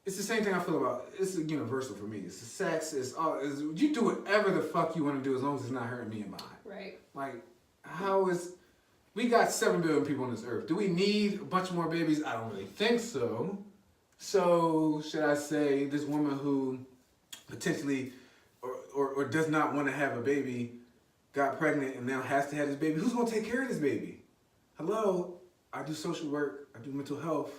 It's the same thing I feel about, it's universal for me. It's the sex, you do whatever the fuck you want to do as long as it's not hurting me and mine. Right. Like, we got 7 billion people on this earth. Do we need a bunch more babies? I don't really think so. So, should I say this woman who potentially or does not want to have a baby got pregnant and now has to have this baby, who's going to take care of this baby? Hello? I do social work. I do mental health.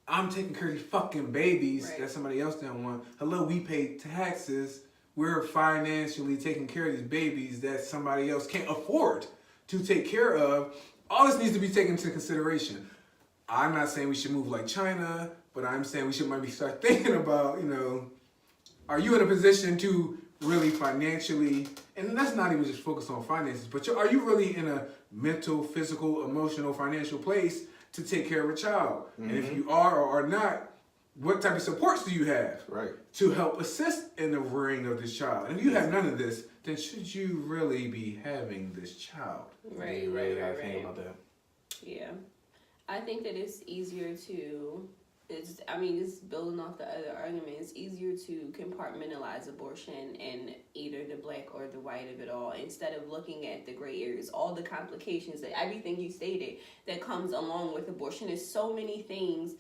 I'm taking care of these fucking babies that somebody else don't want. Hello, we pay taxes. We're financially taking care of these babies that somebody else can't afford to take care of. All this needs to be taken into consideration. I'm not saying we should move like China, but I'm saying we should maybe start thinking about, are you in a position to really financially, and let's not even just focus on finances, but are you really in a mental, physical, emotional, financial place to take care of a child? And if you are or are not, what type of supports do you have to help assist in the rearing of this child? And if you have none of this, then should you really be having this child? Right. Think about that. Yeah. I think that it's easier to, just building off the other argument, it's easier to compartmentalize abortion in either the black or the white of it all instead of looking at the gray areas, all the complications, that everything you stated that comes along with abortion. There's so many things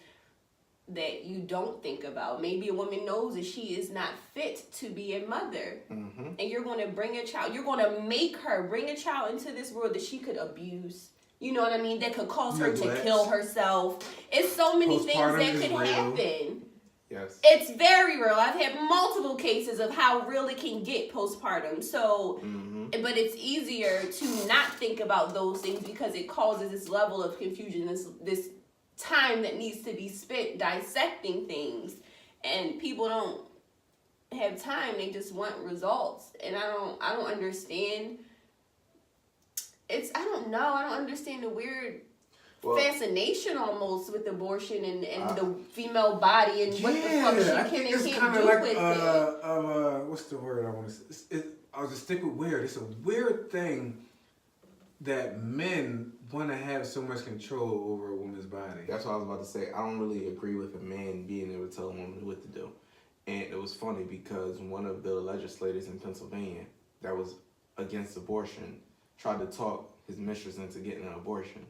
that you don't think about. Maybe a woman knows that she is not fit to be a mother, and you're going to bring a child, you're going to make her bring a child into this world that she could abuse. You know what I mean? That could cause her to kill herself. It's so many things that could happen. Yes. It's very real. I've had multiple cases of how real it can get postpartum. So, but it's easier to not think about those things because it causes this level of confusion, this time that needs to be spent dissecting things. And people don't have time. They just want results. And I don't understand. I don't understand the weird fascination almost with abortion and the female body and what the fuck she can and can't do with it. What's the word I want to say? I'll just stick with weird. It's a weird thing that men want to have so much control over a woman's body. That's what I was about to say. I don't really agree with a man being able to tell a woman what to do. And it was funny because one of the legislators in Pennsylvania that was against abortion tried to talk his mistress into getting an abortion.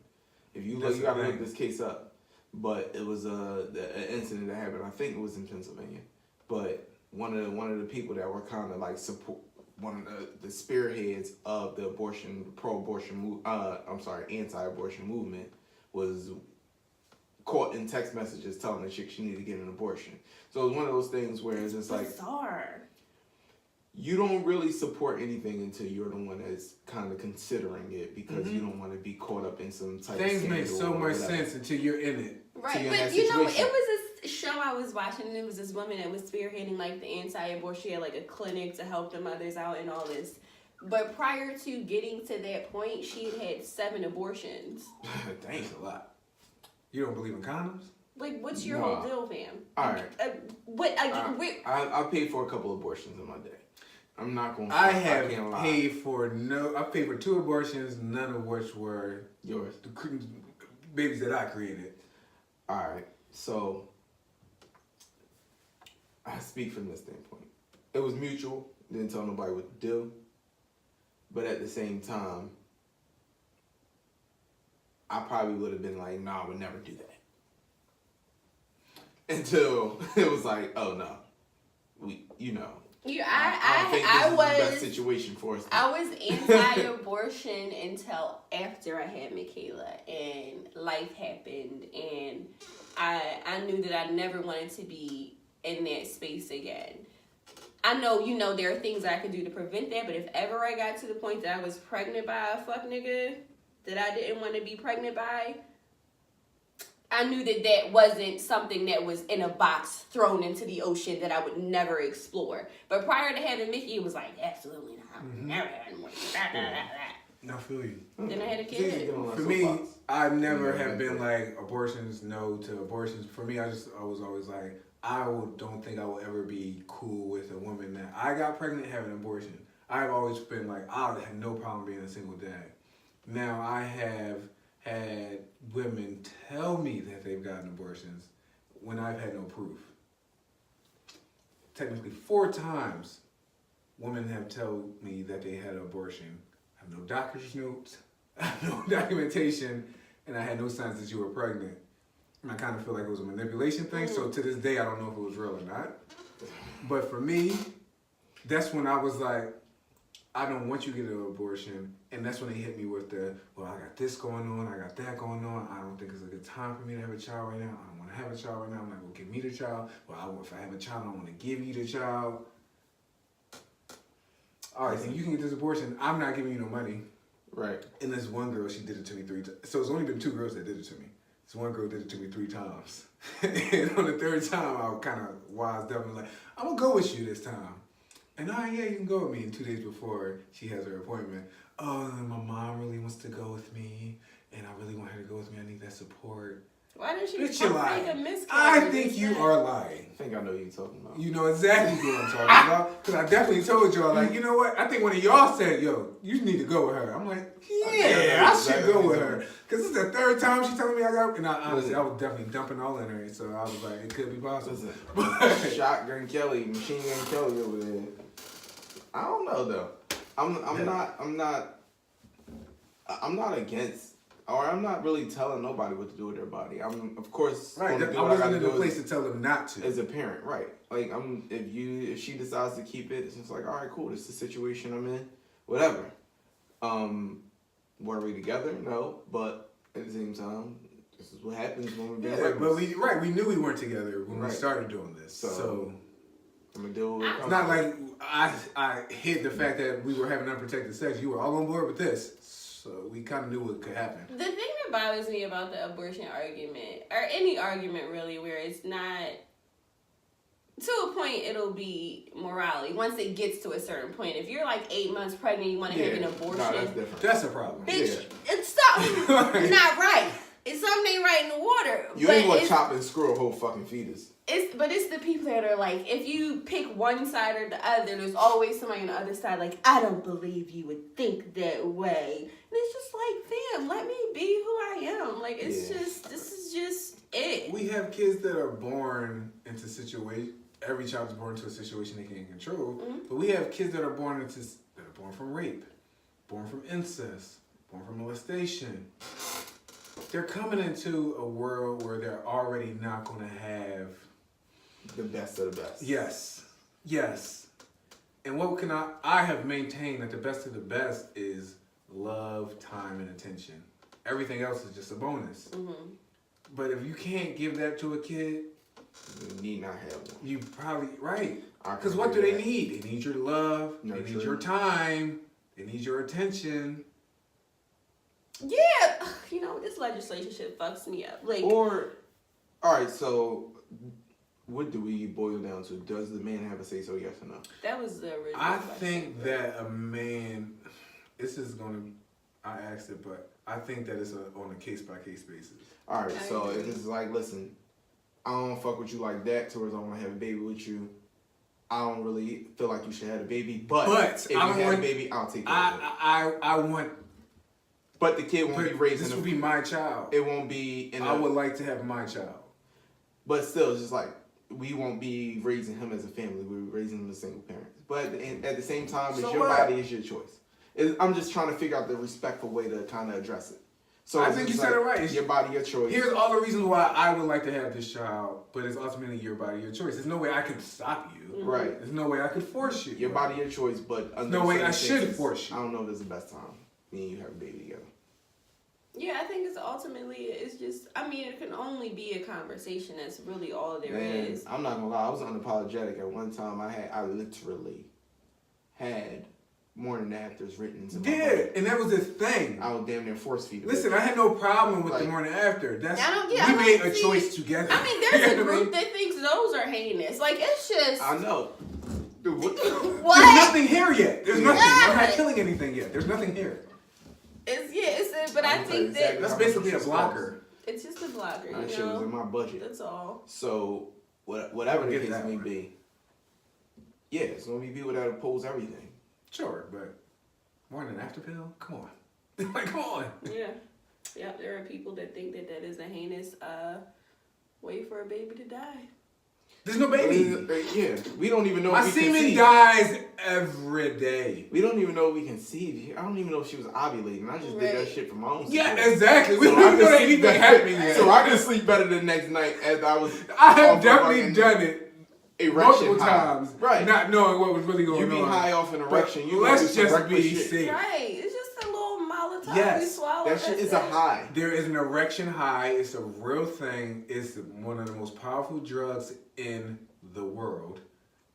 If you look, you gotta look this case up. But it was an incident that happened. I think it was in Pennsylvania. But one of the people that were kind of like support, one of the spearheads of the anti-abortion movement was caught in text messages telling the chick she needed to get an abortion. So it was one of those things where it's just like bizarre. you don't really support anything until you're the one that's kind of considering it because you don't want to be caught up in some type of Things make so much sense until you're in it. Right, you're in but that you know, situation. it was this show I was watching, and it was this woman that was spearheading like the anti-abortion. She had like a clinic to help the mothers out and all this. But prior to getting to that point, she had 7 abortions. Thanks a lot. You don't believe in condoms? Like, what's your Nah. whole deal, fam? All right. I I paid for a couple abortions in my day. I'm not going to I can't have lie. paid for 2 abortions, none of which were Yours. the babies that I created. All right. So, I speak from this standpoint. It was mutual. Didn't tell nobody what to do. But at the same time, I probably would have been like, nah, I would never do that. Until it was like, oh no, I don't think this is the best situation for us. I was anti-abortion until after I had Michaela, and life happened, and I knew that I never wanted to be in that space again. I know, there are things I could do to prevent that, but if ever I got to the point that I was pregnant by a fuck nigga that I didn't want to be pregnant by, I knew that wasn't something that was in a box thrown into the ocean that I would never explore. But prior to having Mickey, it was like, absolutely not. I would never have more. I feel you. Then I had a kid. For me, I never have been like abortions, no to abortions. For me, I was always like, don't think I will ever be cool with a woman that I got pregnant having an abortion. I've always been like, I have no problem being a single dad. Now I have had women tell me that they've gotten abortions when I've had no proof. Technically 4 times women have told me that they had an abortion. I have no doctor's notes, I have no documentation, and I had no signs that you were pregnant. And I kind of feel like it was a manipulation thing, so to this day I don't know if it was real or not. But for me, that's when I was like, I don't want you to get an abortion. And that's when they hit me with well, I got this going on, I got that going on. I don't think it's a good time for me to have a child right now. I don't want to have a child right now. I'm not going to give me the child. Well, if I have a child, I don't want to give you the child. All right, so you can get this abortion. I'm not giving you no money. Right. And this one girl, she did it to me 3 times. So it's only been 2 girls that did it to me. This one girl did it to me 3 times. And on the 3rd time, I was kind of wised up and like, I'm going to go with you this time. And yeah, you can go with me. And 2 days before she has her appointment, my mom really wants to go with me, and I really want her to go with me. I need that support. Why did she Bitch, you're lying. make a miscarriage? I think you are lying. I think I know what you're talking about. You know exactly what I'm talking about. Because I definitely told y'all, like, you know what? I think one of y'all said, yo, you need to go with her. I'm like, yeah, I should go with her. Because this is the 3rd time she's telling me I got, and honestly, I was definitely dumping all in her. So I was like, it could be possible. Listen, Shotgun Kelly, Machine Gun Kelly over there. I don't know though. I'm not against, or I'm not really telling nobody what to do with their body. I'm of course right. gonna do I what wasn't in do a place to tell them not to. as a parent, right? Like if she decides to keep it, it's just like, all right, cool. This is the situation I'm in. Whatever. Were we together? No, but at the same time, this is what happens when we're being reckless. But we knew we weren't together when we started doing this. So I'm gonna deal with it. It's not like I hid the fact that we were having unprotected sex. You were all on board with this. So we kind of knew what could happen. The thing that bothers me about the abortion argument, or any argument really, where it's not, to a point it'll be morality. Once it gets to a certain point. If you're like 8 months pregnant, you want to have an abortion. No, that's different. That's a problem. Bitch, it's something not right. It's something ain't right in the water. You ain't gonna chop and screw a whole fucking fetus. It's the people that are like, if you pick one side or the other, there's always somebody on the other side like, I don't believe you would think that way. And it's just like, fam, let me be who I am. Like, it's just, this is just it. We have kids that are born into situations. Every child is born into a situation they can't control. Mm-hmm. But we have kids that are born from rape, born from incest, born from molestation. They're coming into a world where they're already not going to have the best of the best. Yes. And what can I have maintained that the best of the best is love, time, and attention. Everything else is just a bonus. Mm-hmm. But if you can't give that to a kid, you need not have one. You probably, right. Because what do they need? They need your love. Nurturing. They need your time. They need your attention. Yeah, you know, this legislation shit fucks me up. Like, Or, all right, so what do we boil down to? Does the man have a say so, yes or no? that was the original I question. think that a man, this is going to, I asked it, but I think that it's on a case-by-case basis. All right, I so agree. if it's like, listen, I don't fuck with you like that towards I want to have a baby with you. I don't really feel like you should have a baby, but if you I have want- a baby, I'll take care of it. I want, But the kid won't be raised this in will be my child. It won't be in I would like to have my child. But still, it's just like, we won't be raising him as a family. We're raising him as single parents. But at the same time, it's So your what? body, it's your choice. I'm just trying to figure out the respectful way to kind of address it. So I it's think you just said like, it right. It's- Your body, your choice. Here's all the reasons why I would like to have this child, but it's ultimately your body, your choice. There's no way I could stop you. Right. There's no way I could force you. Your body, your choice, but under No way I circumstances, should force you. I don't know if it's the best time. Me and you have a baby together. Yeah, I think it's ultimately, it's just, I mean, it can only be a conversation. That's really all there Man, is. I'm not gonna lie, I was unapologetic. At one time, I literally had morning afters written into my Yeah, budget. and that was his thing. I was damn near force feed. Listen, I had no problem with the Like- morning after. That's I don't- yeah, we I made don't a see- choice together. I mean, You there's a know what I group mean? that thinks those are heinous. Like, it's just, I know. Dude, what? There's what? nothing here yet. There's nothing. I'm not Yeah. killing anything yet. There's nothing here. But I I'm think exactly- that That's basically a blocker. it's just a blocker, That you shit was in know? my budget. That's all. So, whatever the Get case that may one. be, yeah, it's gonna be people that oppose everything. Sure, but morning after pill? Come on. Like, come on. Yeah. Yeah, there are people that think that that is a heinous way for a baby to die. There's no baby. Yeah, we don't even know My if we semen conceive. dies every day. We don't even know if we conceived. I don't even know if she was ovulating. I just did that Right. shit for my own Yeah, security. exactly. We So don't I even know can that sleep anything better- happening yet. So I can sleep better the next night as I was. I have off definitely fucking done it erection multiple high. times, Right. not knowing what was really going You on. be high off an But erection. You let's gonna do some just reckless be shit. safe. Right. It's just a little Molotov Yes, you swallow. That shit that's is a it. high. There is an erection high. It's a real thing. It's one of the most powerful drugs in the world.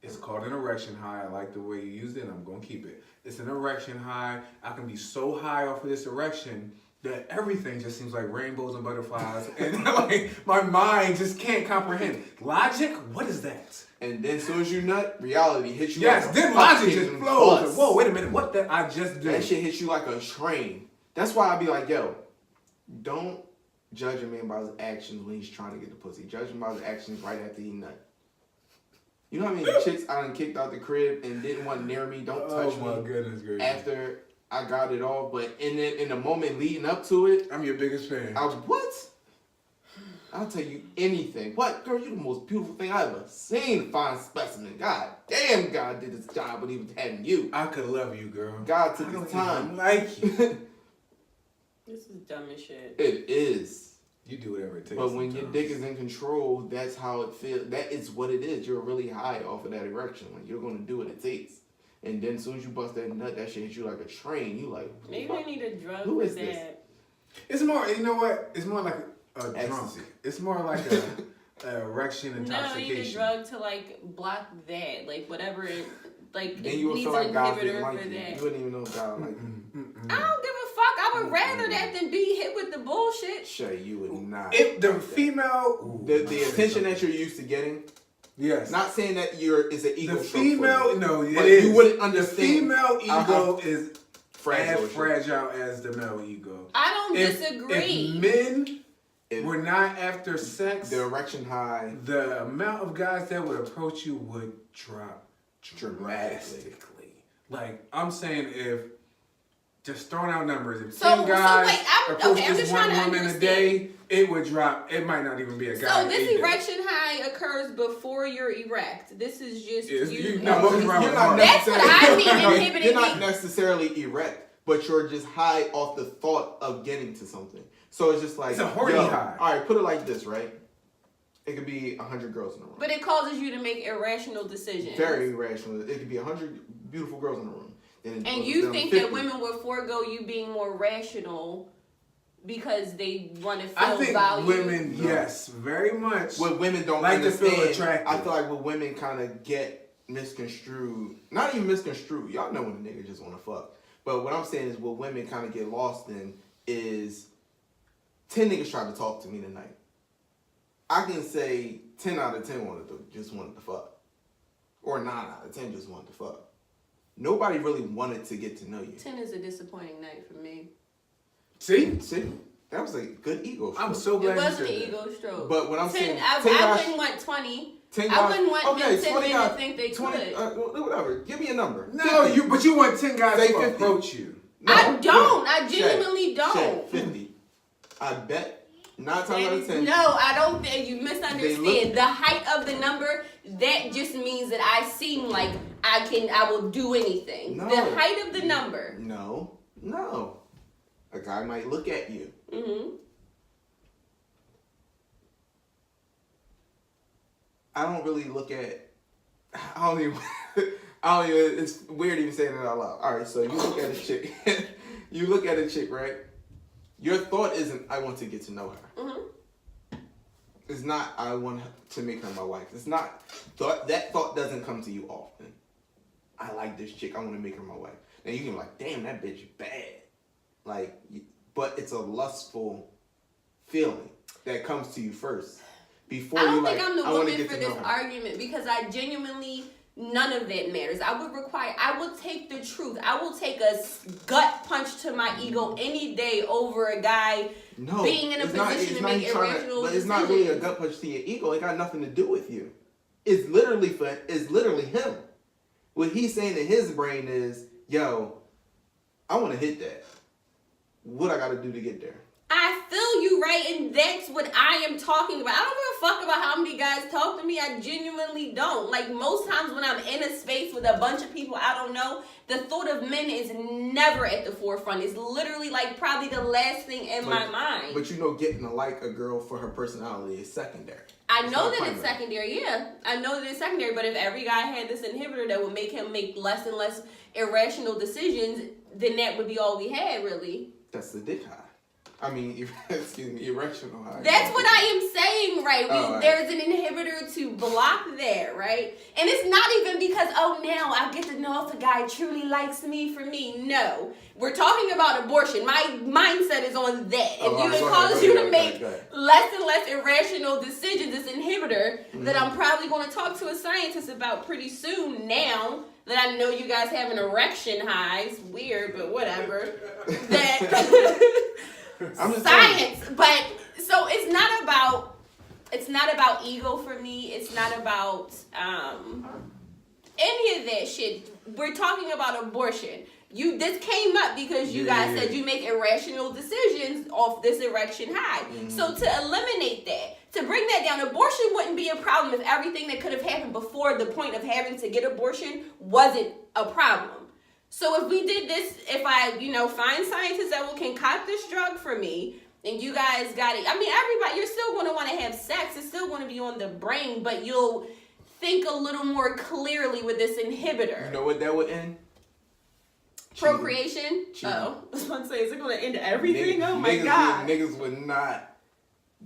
It's called an erection high. I like the way you used it, and I'm going to keep it. It's an erection high. I can be so high off of this erection that everything just seems like rainbows and butterflies. And like my mind just can't comprehend. Logic? What is that? And then as soon as you nut, reality hits you. Yes, like a then logic just fucking flows. bus. Whoa, wait a minute. What did I just do? That shit hits you like a train. That's why I be like, yo, don't judge a man by his actions when he's trying to get the pussy. Judge him by his actions right after he nut. You know how many chicks I done kicked out the crib and didn't want near me, don't touch Oh my me goodness gracious. after I got it all, but in the moment leading up to it, I'm your biggest fan. I was, what? I'll tell you anything. What? Girl, you the most beautiful thing I ever seen. Fine specimen. God damn, God did his job when he was having you. I could love you, girl. God took I don't his time. even like you. This is dumb as shit. It is. You do whatever it takes. But when your sometimes. dick is in control, that's how it feels. That is what it is. You're really high off of that erection. Like, you're going to do what it takes. And then as soon as you bust that nut, that shit hits you like a train. You like, Maybe fuck? I need a drug Who for is that. this? It's more, you know what? It's more like a drunk. Ecstasy. It's more like a erection No, I need a intoxication. drug to like block that, like whatever it, like Then it you would needs feel an like God didn't inhibitor like for you. that. You wouldn't even know God like you. I don't give a fuck. I would rather that than be hit with the bullshit. Shay, you would not. If the female, The attention that you're used to getting, yes, not saying that it's an ego the stroke for you, female, no, it but is. you wouldn't The understand. female ego is fragile. as fragile as the male ego. I don't If disagree. men If were not after sex, the erection high the amount of guys that would approach you would drop dramatically. drastically. Like, I'm saying, if just throwing out numbers, if So- 10 guys wait, I'm approach just this trying one to woman a understand. day, it would drop. It might not even be a guy. So this either. erection high occurs before you're erect. This is just Yes, you. you- no, most around You're the not heart. That's what I mean, No, inhibiting You're not me. necessarily erect, but you're just high off the thought of getting to something. So it's just like It's a horny high. All right, put it like this, right? It could be 100 girls in a room. But it causes you to make irrational decisions. Very irrational. It could be 100 beautiful girls in a room. Then it And goes you down to think 50. that women would forego you being more rational because they want to feel I think valued? women, No. yes, very much. What women don't Like to feel understand, attractive. I feel like what women kind of get misconstrued, not even misconstrued. Y'all know when a nigga just want to fuck. But what I'm saying is what women kind of get lost in is 10 niggas tried to talk to me tonight. I can say 10 out of 10 wanted to fuck. Or 9 out of 10 just wanted to fuck. Nobody really wanted to get to know you. 10 is a disappointing night for me. See? That was a good ego stroke. I'm so glad It wasn't you an said ego stroke. But what I'm 10, saying, I wouldn't want 20. 10 I wouldn't want okay, 10 men guys, to think they 20, could. Whatever. Give me a number. No, but you want 10 guys Say to 50. approach you. No, I don't. I Shay, genuinely don't. Shay, 50. I bet 9 times out of 10. No, I don't think you misunderstand. The height of the number, that just means that I seem like I will do anything. No. The height of the number. No. A guy might look at you. Mm-hmm. I don't really look at. I don't even. It's weird even saying it out loud. All right, so you look at a chick. You look at a chick, right? Your thought isn't, I want to get to know her. Mm-hmm. It's not, I want to make her my wife. It's not, that thought doesn't come to you often. I like this chick, I want to make her my wife. Now you can be like, damn, that bitch is bad. Like, but it's a lustful feeling that comes to you first. Before I don't you think like, I'm the I want to woman get for to this know her. argument because I genuinely, none of that matters. I will take the truth. I will take a gut punch to my ego any day over a guy being in a position to make irrational But it's decisions. not really a gut punch to your ego. It got nothing to do with you. It's literally him. What he's saying in his brain is, yo, I want to hit that. What I got to do to get there? I feel you, right? And that's what I am talking about. I don't give a fuck about how many guys talk to me. I genuinely don't. Like, most times when I'm in a space with a bunch of people I don't know, the thought of men is never at the forefront. It's literally, like, probably the last thing in my mind. But you know, getting to like a girl for her personality is secondary. I know that it's secondary, yeah. I know that it's secondary, but if every guy had this inhibitor that would make him make less and less irrational decisions, then that would be all we had, really. That's the dick high. I mean, excuse me, irrational high. That's what I am saying, right? Right. There's an inhibitor to block that, right? And it's not even because, now I get to know if a guy truly likes me for me. No. We're talking about abortion. My mindset is on that. If it causes you to make less and less irrational decisions, this inhibitor that I'm probably going to talk to a scientist about pretty soon now that I know you guys have an erection high. It's weird, but whatever. That... science, but so it's not about ego for me. It's not about any of that shit. We're talking about abortion. This came up because you guys said you make irrational decisions off this erection high. So to eliminate that, to bring that down, abortion wouldn't be a problem if everything that could have happened before the point of having to get abortion wasn't a problem. So if we did this, if I, find scientists that will concoct this drug for me, and you guys got it. I mean, everybody, you're still going to want to have sex. It's still going to be on the brain, but you'll think a little more clearly with this inhibitor. You know what that would end? Procreation? Cheating. Oh, I was about to say, is it going to end everything? Oh my God. Niggas would not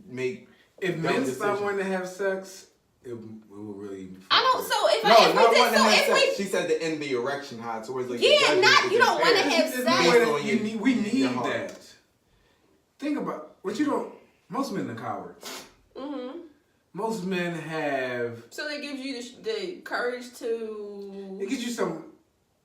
make... If men stop wanting to have sex, it will really... I don't, so if No, I, not if wanting to have we sex. did, She said to end the erection high towards like... Yeah, not, you don't want to have It's sex. the way that we need that. Think about what you don't... Most men are cowards. Mm-hmm. Most men have... So that gives you the courage to... It gives you some...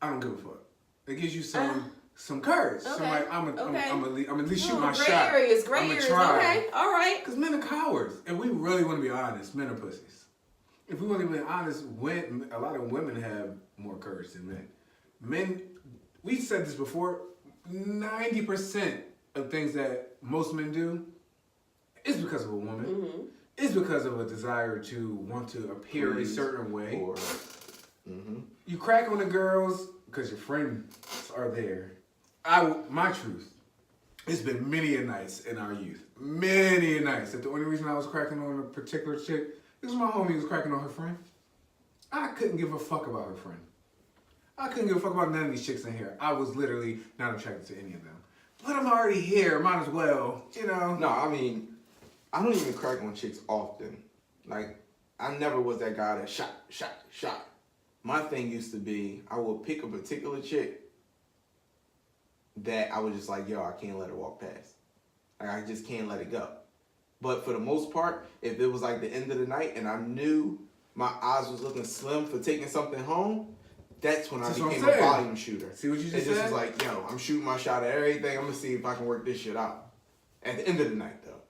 I don't give a fuck. It gives you some courage. Okay. So like, I'm at least shoot my gray shot. areas, I'm okay, all right. Because men are cowards. And we really want to be honest, men are pussies. If we want to be honest, a lot of women have more courage than men. Men, we said this before, 90% of things that most men do is because of a woman. Mm-hmm. It's because of a desire to want to appear a certain way. You crack on the girls because your friends are there. My truth, it's been many a nights in our youth. Many a nights that the only reason I was cracking on a particular chick is my homie was cracking on her friend. I couldn't give a fuck about her friend. I couldn't give a fuck about none of these chicks in here. I was literally not attracted to any of them. But I'm already here, might as well, No, I mean, I don't even crack on chicks often. Like, I never was that guy that shot. my thing used to be I would pick a particular chick that I was just like, yo, I can't let her walk past. Like, I just can't let it go. But for the most part, if it was like the end of the night and I knew my eyes was looking slim for taking something home, that's when I became a volume shooter. See what you just said? It just was said? like, yo, I'm shooting my shot at everything. I'm going to see if I can work this shit out. At the end of the night, though.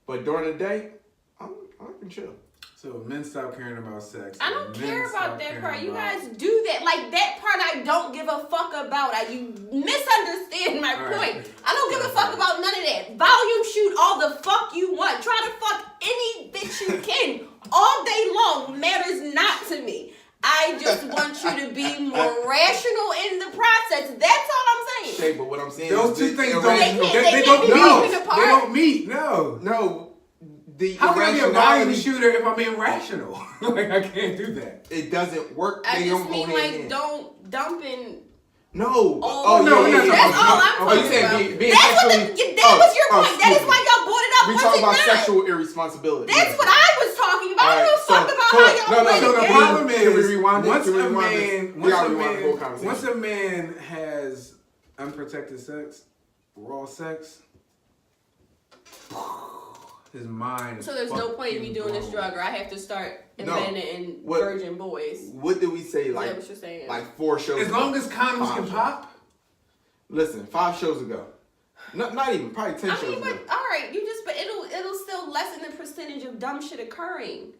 But during the day, I can chill. So men stop caring about sex. I don't care about that part. You guys do that. Like, that part I don't give a fuck about. You misunderstand my point. I don't give a fuck about none of that. Volume shoot all the fuck you want. Try to fuck any bitch you can all day long. Matters not to me. I just want you to be more rational in the process. That's all I'm saying. Shay, but what I'm saying those is two things don't they don't meet. No. No. How can I be a volume shooter if I'm irrational? Like, I can't do that. It doesn't work. I they just don't mean, go hand in. don't dump in. No. Yeah. That's all I'm talking you saying about. being That's sexually, that was your point. That is why y'all brought it up. We was talk it about not? sexual irresponsibility. That's what I was talking about. I don't give a fuck about how y'all play So the the game. problem Can we is, rewind it? once Can we a rewind this? man, We gotta rewind the whole conversation. once a man has unprotected sex, raw sex, his mind is So there's no point in me doing this blown. drug, or I have to start inventing What- virgin boys. What did we say? Is Like, that what you're saying? like 4 shows As ago? long as condoms 5 can shows. pop. Listen, 5 shows ago. Not even, probably 10 I shows mean, ago. but all right, but it'll still lessen the percentage of dumb shit occurring.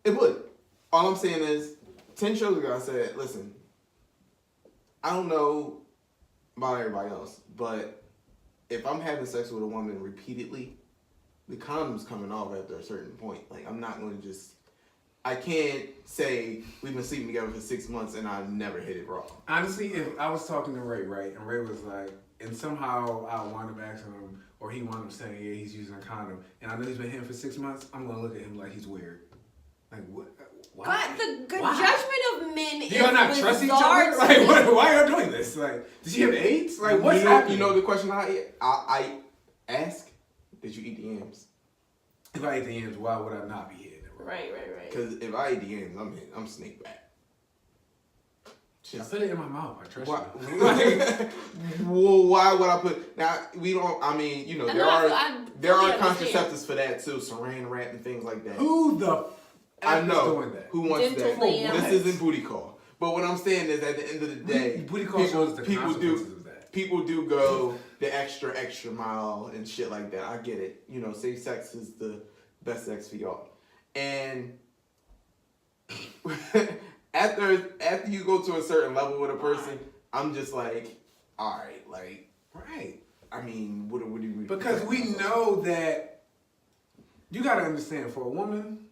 It would. All I'm saying is, 10 shows ago, I said, listen, I don't know about everybody else, but if I'm having sex with a woman repeatedly, the condom's coming off after a certain point. Like, I'm not going to just... I can't say we've been sleeping together for 6 months and I never hit it raw. Honestly, if I was talking to Ray, right, and Ray was like, and somehow I wound up asking him, or he wound up saying, yeah, he's using a condom, and I know he's been hitting for 6 months, I'm going to look at him like he's weird. Like, what? Why? But the Why? judgment of men Do is y'all not trust each bizarre other? to Like, me. why are y'all doing this? Like, did she have AIDS? Like, what's happening? You know the question I ask? Did you eat the yams? If I ate the yams, why would I not be hitting it? Right. Because if I eat the yams, I'm snake back. I put it in my mouth. I trust Why, you. well, why would I put... Now, we don't... I mean, you know, there are contraceptives for that, too. Saran wrap and things like that. Who the I f know. is doing that? Who wants Dental that? dams. This isn't booty call. But what I'm saying is, at the end of the day, Booty call shows the consequences of that. People do go the extra mile and shit like that. I get it. You know, safe sex is the best sex for y'all. And after you go to a certain level with a person, I'm just like, all right, like, Right. I mean, what do we? Because we know that you got to understand, for a woman,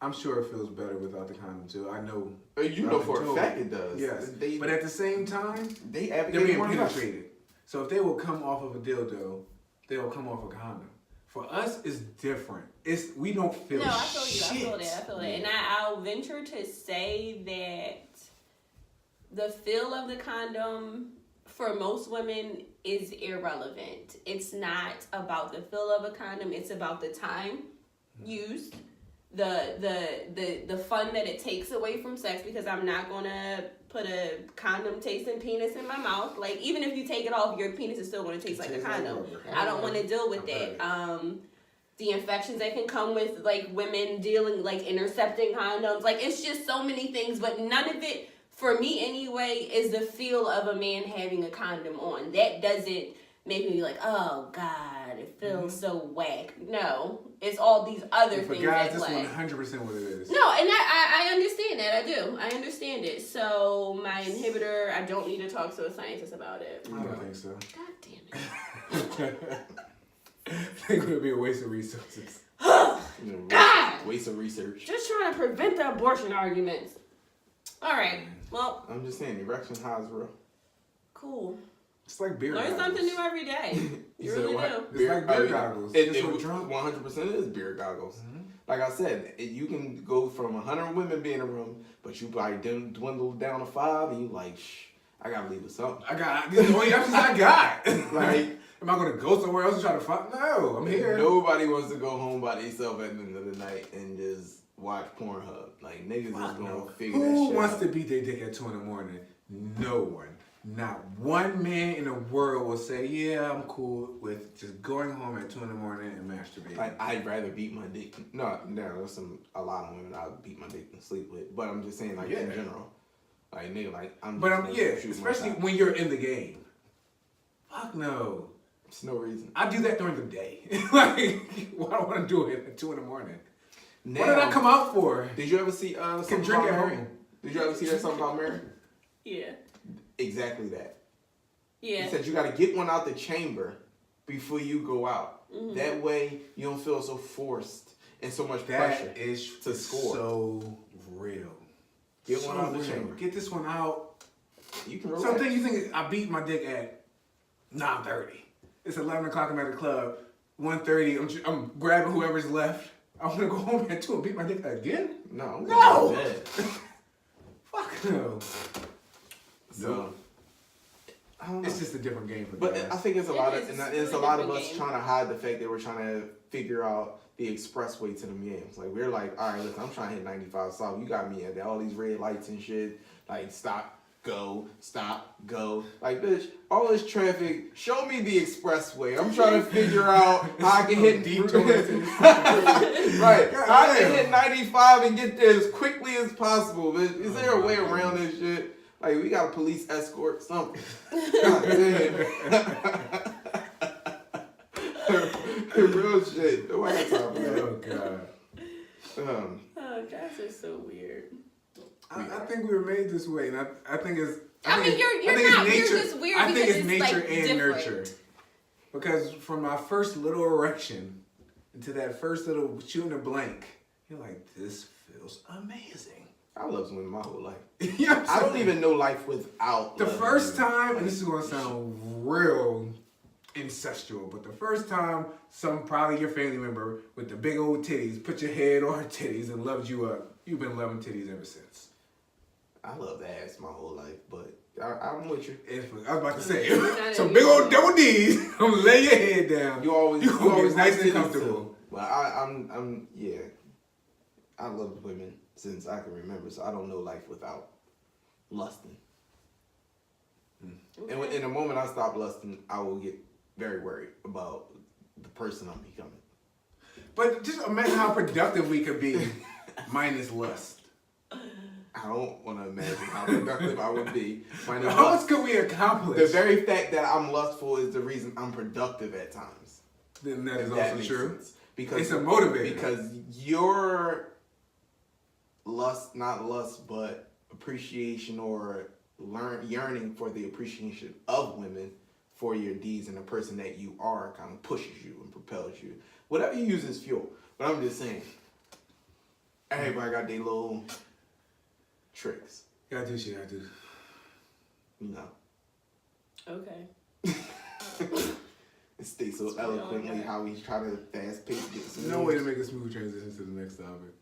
I'm sure it feels better without the condom too. I know. You know for a fact it does. Yes. They, But at the same time, they they're advocate being more than us. penetrated. So if they will come off of a dildo, they will come off a condom. For us, it's different. We don't feel No, I feel shit. you. I feel that. And I'll venture to say that the feel of the condom for most women is irrelevant. It's not about the feel of a condom. It's about the time used, the fun that it takes away from sex, because I'm not gonna put a condom tasting penis in my mouth. Like, even if you take it off, your penis is still gonna taste like a condom. I don't want to deal with that. The infections that can come with, like, women dealing, like, intercepting condoms. Like, it's just so many things, but none of it, for me anyway, is the feel of a man having a condom on. That doesn't make me be like, oh, God, it feels so whack. No, it's all these other For things guys, at that's play. 100% what it is. No, and I understand that. I do. I understand it. So, my inhibitor, I don't need to talk to a scientist about it. I don't think so. God damn it. I think it would be a waste of resources. You know, God! waste of research. Just trying to prevent the abortion arguments. All right. Well, I'm just saying, Erection High is real. cool. It's like beer Learn goggles. something new every day. You really do. It's like beer goggles. It Just with drunk. 100% is beer goggles. Like I said, you can go from 100 women being in a room, but you probably dwindle down to 5, and you like, shh, I gotta leave with something. These are the only options I got. Like, am I gonna go somewhere else and try to fuck? No, I'm here. Nobody wants to go home by themselves at the end of the night and just watch Pornhub. Like, niggas is gonna No. figure that Who shit wants out. to beat their dick at 2 in the morning? No one. Not one man in the world will say, yeah, I'm cool with just going home at 2 in the morning and masturbating. Like, I'd rather beat my dick. No, there's a lot of women I would beat my dick and sleep with. But I'm just saying, like, in general. Like, nigga, like, especially when you're in the game. Fuck no. There's no reason. I do that during the day. Like, why do I want to do it at 2 in the morning? Now, What did I come out for? Did you ever see something drink about at Mary? home. Did you ever see that something about Mary? Yeah. Exactly that. Yeah. He said you got to get one out the chamber before you go out. Mm-hmm. That way you don't feel so forced and so much That pressure is to score. so real. Get one out the real. chamber. Get this one out. You can relax. Something you think I beat my dick at 9:30. It's 11 o'clock. I'm at the club. 1:30. I'm grabbing whoever's left. I want to go home at 2 and beat my dick again? No. No. Dead. Fuck no. So I don't know. It's just a different game for But guys. I think it's a It lot is. of, It's and a it's a really lot of different us game. trying to hide the fact that we're trying to figure out the expressway to them games. Like, we're like, all right, listen, I'm trying to hit 95 south. You got me at all these red lights and shit. Like, stop, go. Like, bitch, all this traffic, show me the expressway. I'm trying to figure out how I can hit right. How I can hit 95 and get there as quickly as possible, bitch. Is there a way around this shit? Like, we got a police escort, something. God damn. Real shit. Nobody got time for that. Oh god. Oh, guys are so weird. I think we were made this way, and I think it's. I mean, you're not. You're just weird I think because it's it's, nature like, and different. nurture. Because from my first little erection into that first little shooting a blank, you're like, this feels amazing. I love swimming my whole life. You know what I'm I don't saying? even know life without The loving first swimming. time, and this is gonna sound real incestual, but the first time probably your family member with the big old titties put your head on her titties and loved you up, you've been loving titties ever since. I love ass my whole life, but I'm with you. I was about to say, Not some big old double D's. I'm gonna lay your head down. You always always nice and titties comfortable. too. But I'm yeah. I love women since I can remember, so I don't know life without lusting. Okay. And in the moment I stop lusting, I will get very worried about the person I'm becoming. But just imagine how productive we could be minus lust. I don't want to imagine how productive I would be. Minus How lust. much could we accomplish? The very fact that I'm lustful is the reason I'm productive at times. Then that is If that also makes true. sense. Because It's a motivator. Because your lust, not lust, but appreciation or yearning for the appreciation of women for your deeds and the person that you are kind of pushes you and propels you. Whatever you use as fuel. But I'm just saying, everybody got their little tricks, Gotta do shit, I do. you know. Okay. It states so That's really all I eloquently got. how we try to fast pace get some No way to make a smooth transition to the next topic.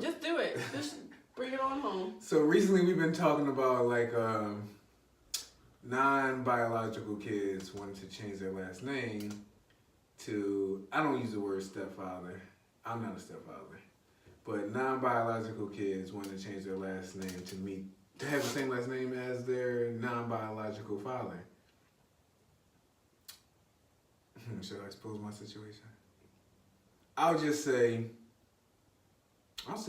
Just do it. Just bring it on home. So recently we've been talking about like non-biological kids wanting to change their last name to, I don't use the word stepfather. I'm not a stepfather. But non-biological kids want to change their last name to have the same last name as their non-biological father. Should I expose my situation? I'll say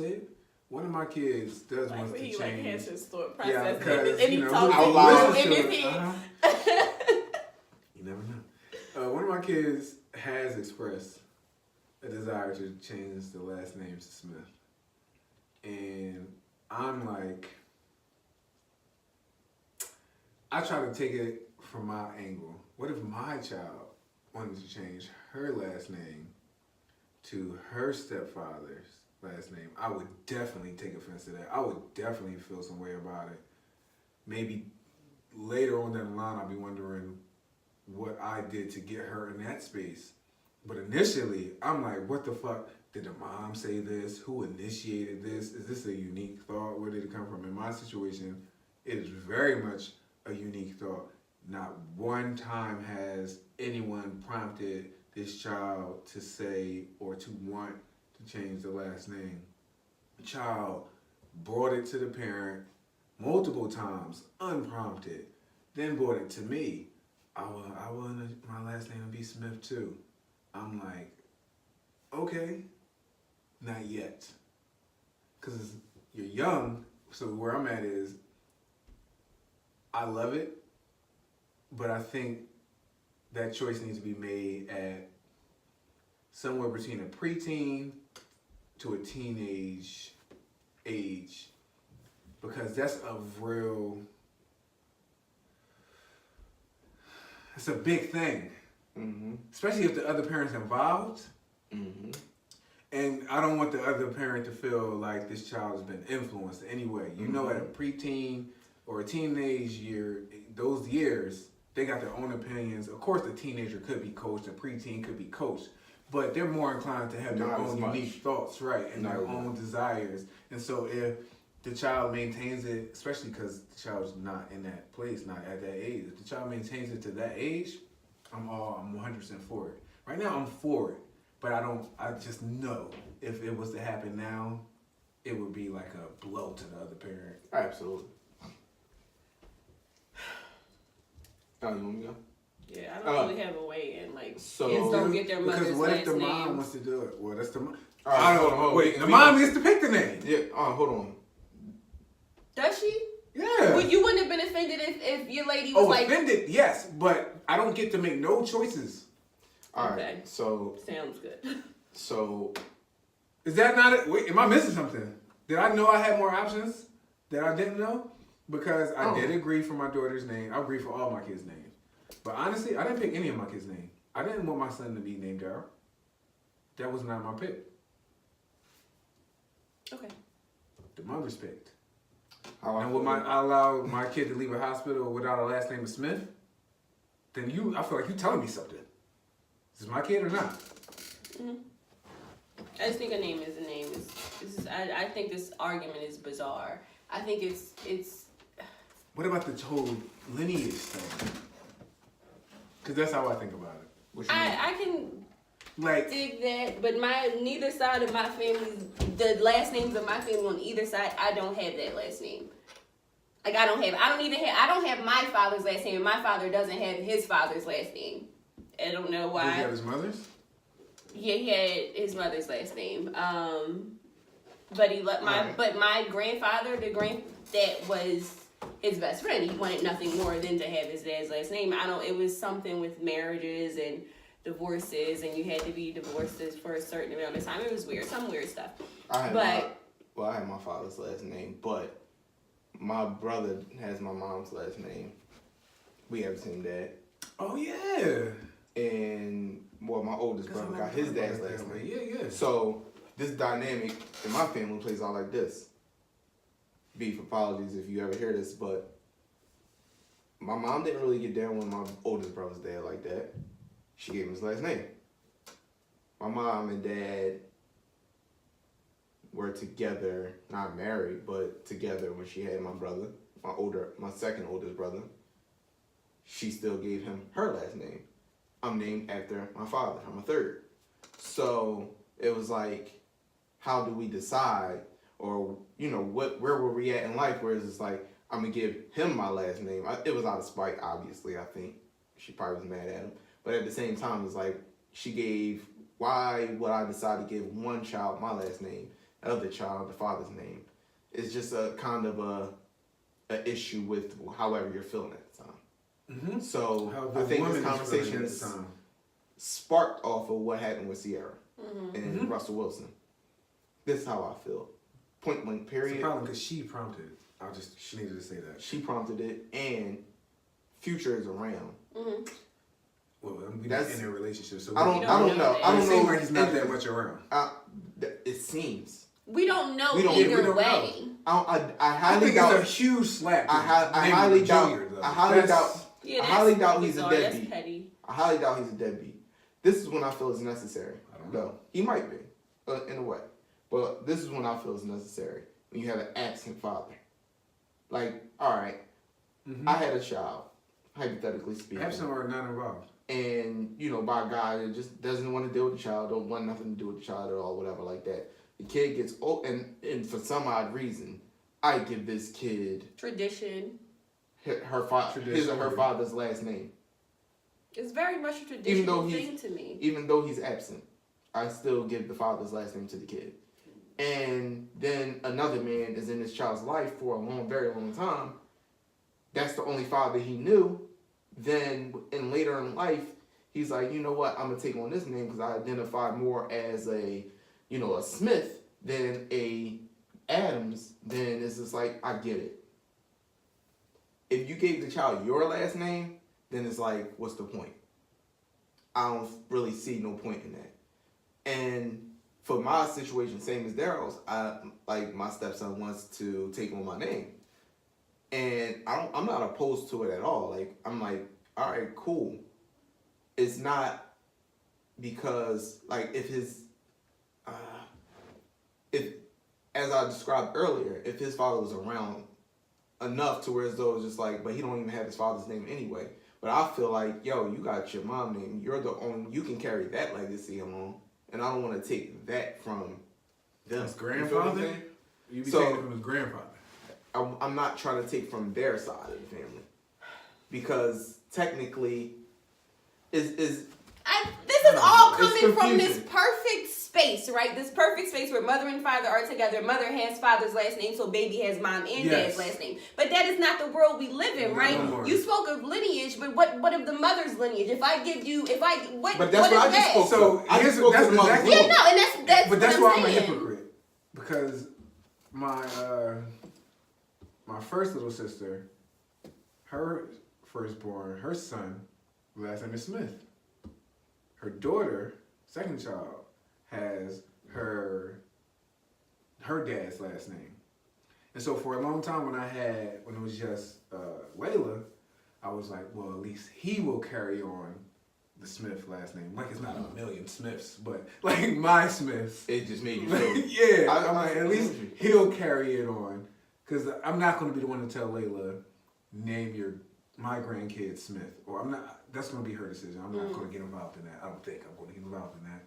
it. One of my kids does Like want where to he change. has his thought Yeah, process because, and he you know, talks out it loud. in his head. You never know. One of my kids has expressed a desire to change the last name to Smith. And I'm like, I try to take it from my angle. What if my child wanted to change her last name to her stepfather's last name? I would definitely take offense to that. I would definitely feel some way about it. Maybe later on down the line, I'll be wondering what I did to get her in that space. But initially, I'm like, what the fuck? Did the mom say this? Who initiated this? Is this a unique thought? Where did it come from? In my situation, it is very much a unique thought. Not one time has anyone prompted this child to say or to want to change the last name. child brought it to the parent multiple times, unprompted, then brought it to me. I want my last name to be Smith too. I'm like, okay, not yet. Because you're young, so where I'm at is, I love it, but I think that choice needs to be made at somewhere between a preteen to a teenage age, because that's it's a big thing, especially if the other parent's involved. And I don't want the other parent to feel like this child has been influenced anyway. You know, at a preteen or a teenage year, those years, they got their own opinions. Of course, the teenager could be coached, the preteen could be coached, but they're more inclined to have their own unique thoughts, right, and their own desires. And so if the child maintains it, especially because the child's not in that place, not at that age, if the child maintains it to that age, I'm 100% for it. Right now, I'm for it, but I just know if it was to happen now, it would be like a blow to the other parent. Absolutely. Oh, you want me to go? Yeah, I don't really have a way in. Like, so, kids don't get their mother's because what if the last mom name. wants to do it? Well, that's the mom. All right, I don't know. Wait, the mom gets to pick the name. Yeah. Hold on. Does she? Yeah. Well, you wouldn't have been offended if your lady was like. Offended, yes, but I don't get to make no choices. All right. Okay. So. Sounds good. So. Is that not it? Wait, am I missing something? Did I know I had more options that I didn't know? Because I did agree for my daughter's name. I agree for all my kids' names. But honestly, I didn't pick any of my kids' names. I didn't want my son to be named Daryl. That was not my pick. Okay. The mother's picked. And would I allow my kid to leave a hospital without a last name of Smith? Then I feel like you're telling me something. Is this my kid or not? Mm-hmm. I just think a name is a name. I think this argument is bizarre. I think it's. What about the whole lineage thing? Because that's how I think about it. I can like dig that, but neither side of my family, the last names of my family on either side, I don't have that last name. Like I don't have my father's last name, and my father doesn't have his father's last name. I don't know why. Does he have his mother's? Yeah, he had his mother's last name. But my grandfather, that was his best friend. He wanted nothing more than to have his dad's last name. It was something with marriages and divorces, and you had to be divorced for a certain amount of time. It was weird, some weird stuff. I had my father's last name, but my brother has my mom's last name. We have the same dad. Oh yeah. And my oldest brother got his dad's last name. Yeah. So this dynamic in my family plays out like this. Beef, apologies if you ever hear this, but my mom didn't really get down with my oldest brother's dad like that. She gave him his last name. My mom and dad were together, not married, but together when she had my brother, my second oldest brother. She still gave him her last name. I'm named after my father. I'm a third. So it was like, how do we decide? Or, where were we at in life? Whereas it's like, I'm going to give him my last name. It was out of spite, obviously, I think. She probably was mad at him. But at the same time, it's like, why would I decide to give one child my last name, the other child the father's name? It's just a kind of a issue with however you're feeling at the time. Mm-hmm. So I think this conversation is sparked off of what happened with Sierra and Russell Wilson. This is how I feel. Point blank, period. It's a problem because she prompted it. She needed to say that. She prompted it, and Future is around. Mm-hmm. Well, we're not in a relationship, so I don't know. I don't know. Like he's not that much around. It seems. We don't know either way. I highly doubt. It's a huge slap. I highly doubt. I highly doubt he's a deadbeat. That's petty. I highly doubt he's a deadbeat. This is when I feel it's necessary. I don't know. No, he might be, in a way. But this is when I feel it's necessary. When you have an absent father. Like, all right, I had a child, hypothetically speaking. Absent or not involved. And, by God, it just doesn't want to deal with the child, don't want nothing to do with the child at all, whatever like that. The kid gets old, and for some odd reason, I give this kid Tradition. his or her father's last name. It's very much a traditional thing to me. Even though he's absent, I still give the father's last name to the kid. And then another man is in this child's life for a very long time. That's the only father he knew. Then, later in life, he's like, you know what? I'm gonna take on this name because I identify more as a Smith than a Adams. Then it's just like, I get it. If you gave the child your last name, then it's like, what's the point? I don't really see no point in that. And for my situation, same as Daryl's, my stepson wants to take on my name. And I'm not opposed to it at all. Like, I'm like, all right, cool. It's not because, like, if as I described earlier, if his father was around enough to where as though it's just like, but he don't even have his father's name anyway. But I feel like, yo, you got your mom name. You're the only, you can carry that legacy along. And I don't want to take that from them. His grandfather? You be taking it from his grandfather. I'm not trying to take from their side of the family. Because technically, this is all coming from this perfect space, right? This perfect space where mother and father are together. Mother has father's last name, so baby has mom and dad's last name. But that is not the world we live in, right? No. You spoke of lineage, but what of the mother's lineage? If I give you, But that's what what is I just that? spoke So I just spoke to the mother's exactly, Yeah, no, and that's but that's what why I'm a saying. hypocrite. Because my first little sister, her firstborn, her son, last name is Smith. Her daughter, second child, has her dad's last name. And so for a long time when it was just Layla, I was like, well, at least he will carry on the Smith last name. Like, it's not a million Smiths, but like my Smiths. It just made you feel. Yeah, I'm like, at least he'll carry it on. Because I'm not going to be the one to tell Layla, name my grandkid Smith. Or I'm not. That's going to be her decision. I'm not going to get involved in that. I don't think I'm going to get involved in that.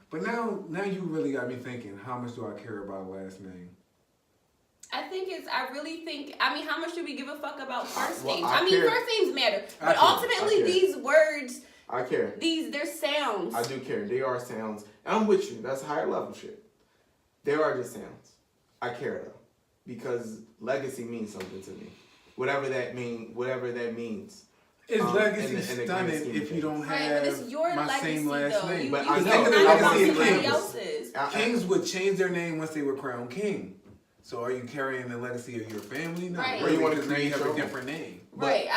But now you really got me thinking, how much do I care about a last name? I really think, how much do we give a fuck about first names? I care. First names matter. But care. ultimately, these words, I care. they're sounds. I do care. They are sounds. And I'm with you. That's higher level shit. They are just sounds. I care though. Because legacy means something to me. Whatever that means. Is legacy in the stunning grand scheme if of you don't Right, but have it's your my legacy, same last though. name? But You I can know not the about legacy of somebody kings. else's. Kings would change their name once they were crowned king. So are you carrying the legacy of your family? No, Right. Or you want to because now you create have your a own. different name. Right.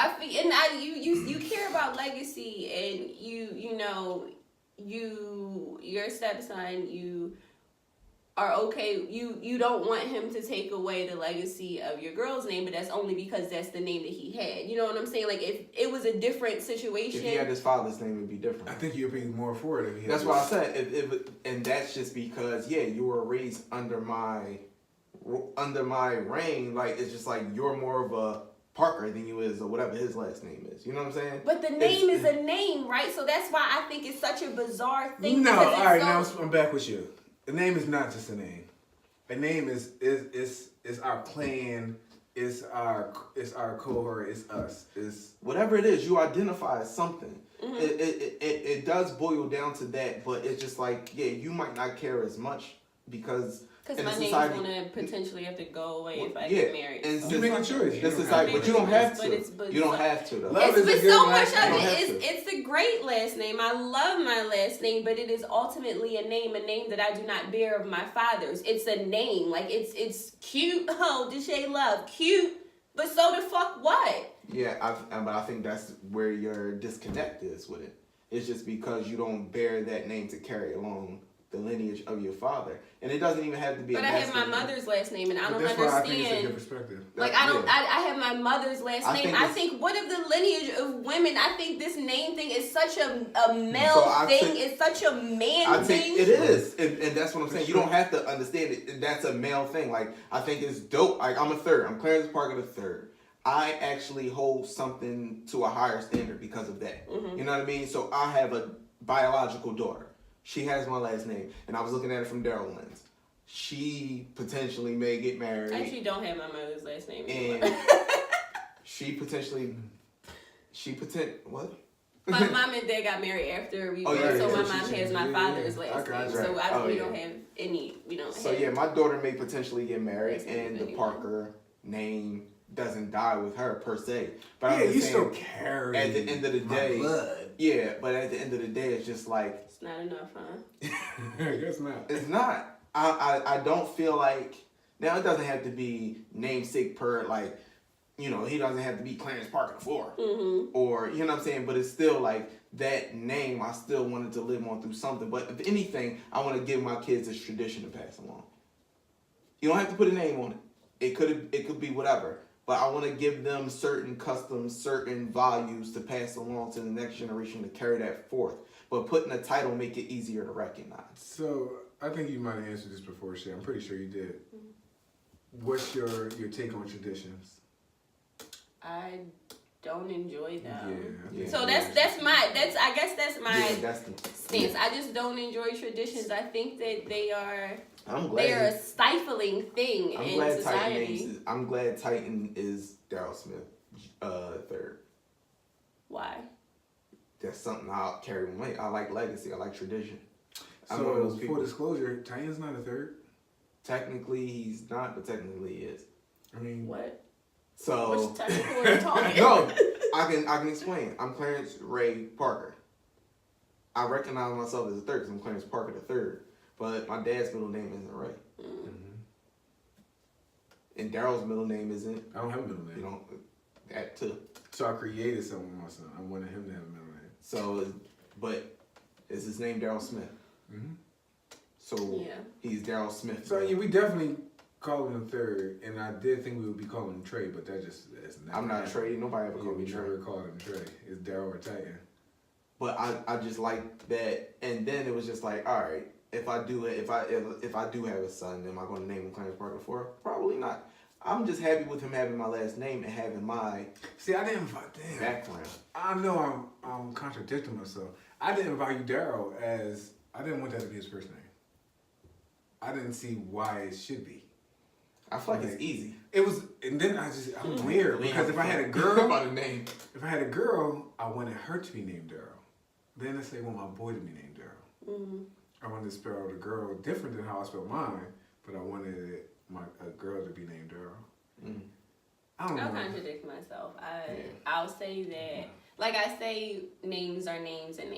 You care about legacy, and your stepson, you are okay. You don't want him to take away the legacy of your girl's name, but that's only because that's the name that he had. You know what I'm saying? Like, if it was a different situation. If he had his father's name, it would be different. I think you'd be more for it if he had. That's why I said, and that's just because, you were raised under my reign. Like, it's just like you're more of a Parker than you is, or whatever his last name is. You know what I'm saying? But the name is a name, right? So that's why I think it's such a bizarre thing. No, because all it's right, so- now I'm back with you. The name is not just a name. A name is our clan, it's our cohort, it's us. It's Whatever it is, you identify as something. Mm-hmm. It does boil down to that, but it's just like, you might not care as much because Because in my the name's society, going to potentially have to go away if I yeah, get married. and so. you make a choice. This You is don't like, have but you don't have But to. it's You don't have to though. Love is a But good so last much of name. it it's a great last name. I love my last name, but it is ultimately a name that I do not bear of my father's. It's a name. Like, it's cute. Oh, Deshae Love. Cute. But so the fuck what? Yeah, but I think that's where your disconnect is with it. It's just because you don't bear that name to carry along the lineage of your father, and it doesn't even have to be. But I have my mother's last name, and I don't that's why I think it's a understand. good perspective. Like, I have my mother's last name. I think what of the lineage of women? I think this name thing is such a male thing. It's such a man thing. It is, and that's what I'm saying. You don't have to understand it. That's a male thing. Like, I think it's dope. Like, I'm a third. I'm Clarence Parker the third. I actually hold something to a higher standard because of that. Mm-hmm. You know what I mean? So I have a biological daughter. She has my last name, and I was looking at it from Daryl lens. She potentially may get married. I actually don't have my mother's last name anymore. And what? My mom and dad got married after we Oh, yeah, so yeah, my mom has my father's last Okay, name. right. So we don't have any. We don't. So have yeah, my daughter may potentially get married, last names and the anymore. Parker name doesn't die with her per se. But Yeah, I'm just you saying, still carry at the end of the my day, blood. yeah. But at the end of the day, it's just like It's not enough, huh? It's not. it's not. I don't feel like now it doesn't have to be namesake per like, you know, he doesn't have to be Clarence Parker IV Mm-hmm. or you know what I'm saying. But it's still like that name. I still wanted to live on through something. But if anything, I want to give my kids this tradition to pass along. You don't have to put a name on it. It could be whatever. But I want to give them certain customs, certain values to pass along to the next generation to carry that forth. But putting a title make it easier to recognize. So I think you might have answered this before, Shay. I'm pretty sure you did. What's your take on traditions? I don't enjoy them. Yeah. So that's my Yeah, that's the stance. I just don't enjoy traditions. I think that they are I'm glad. a stifling thing I'm in glad society. I'm glad Titan is Daryl Smith, third. Why? That's something I'll carry with me. I like legacy. I like tradition. I'm one of So those people. for disclosure, Titan's not a third. Technically, he's not, but technically he is. I mean, What? So Which technical are you talking? no, I can explain. I'm Clarence Ray Parker. I recognize myself as a third because I'm Clarence Parker the third, but my dad's middle name isn't Ray, and Daryl's middle name isn't. I don't have a middle name. You know, that too. So I created something with my son. I wanted him to have a middle name. So, but is his name Daryl Smith? Mm-hmm. So Yeah. he's Daryl Smith. So yeah, we definitely call him third, and I did think we would be calling him Trey, but that's never I'm not happened. Trey. Nobody ever Yeah, called we me Trey. never called him Trey. It's Daryl or Titan. But I just like that, and then it was just like, all right, if I do have a son, am I going to name him Clarence Parker IV? Probably not. I'm just happy with him having my last name and having my See, I didn't damn. background. I know I'm contradicting myself. I didn't value Daryl as I didn't want that to be his first name. I didn't see why it should be. I feel like it's easy. It was, and then I'm weird because if I had a girl, by the name, if I had a girl, I wanted her to be named Daryl. Then let's say I want my boy to be named Daryl. Mm-hmm. I wanted to spell the girl different than how I spell mine, but I wanted a girl to be named Daryl. Mm. I don't I'll know. contradict myself. I'll say that, like I say, names are names, and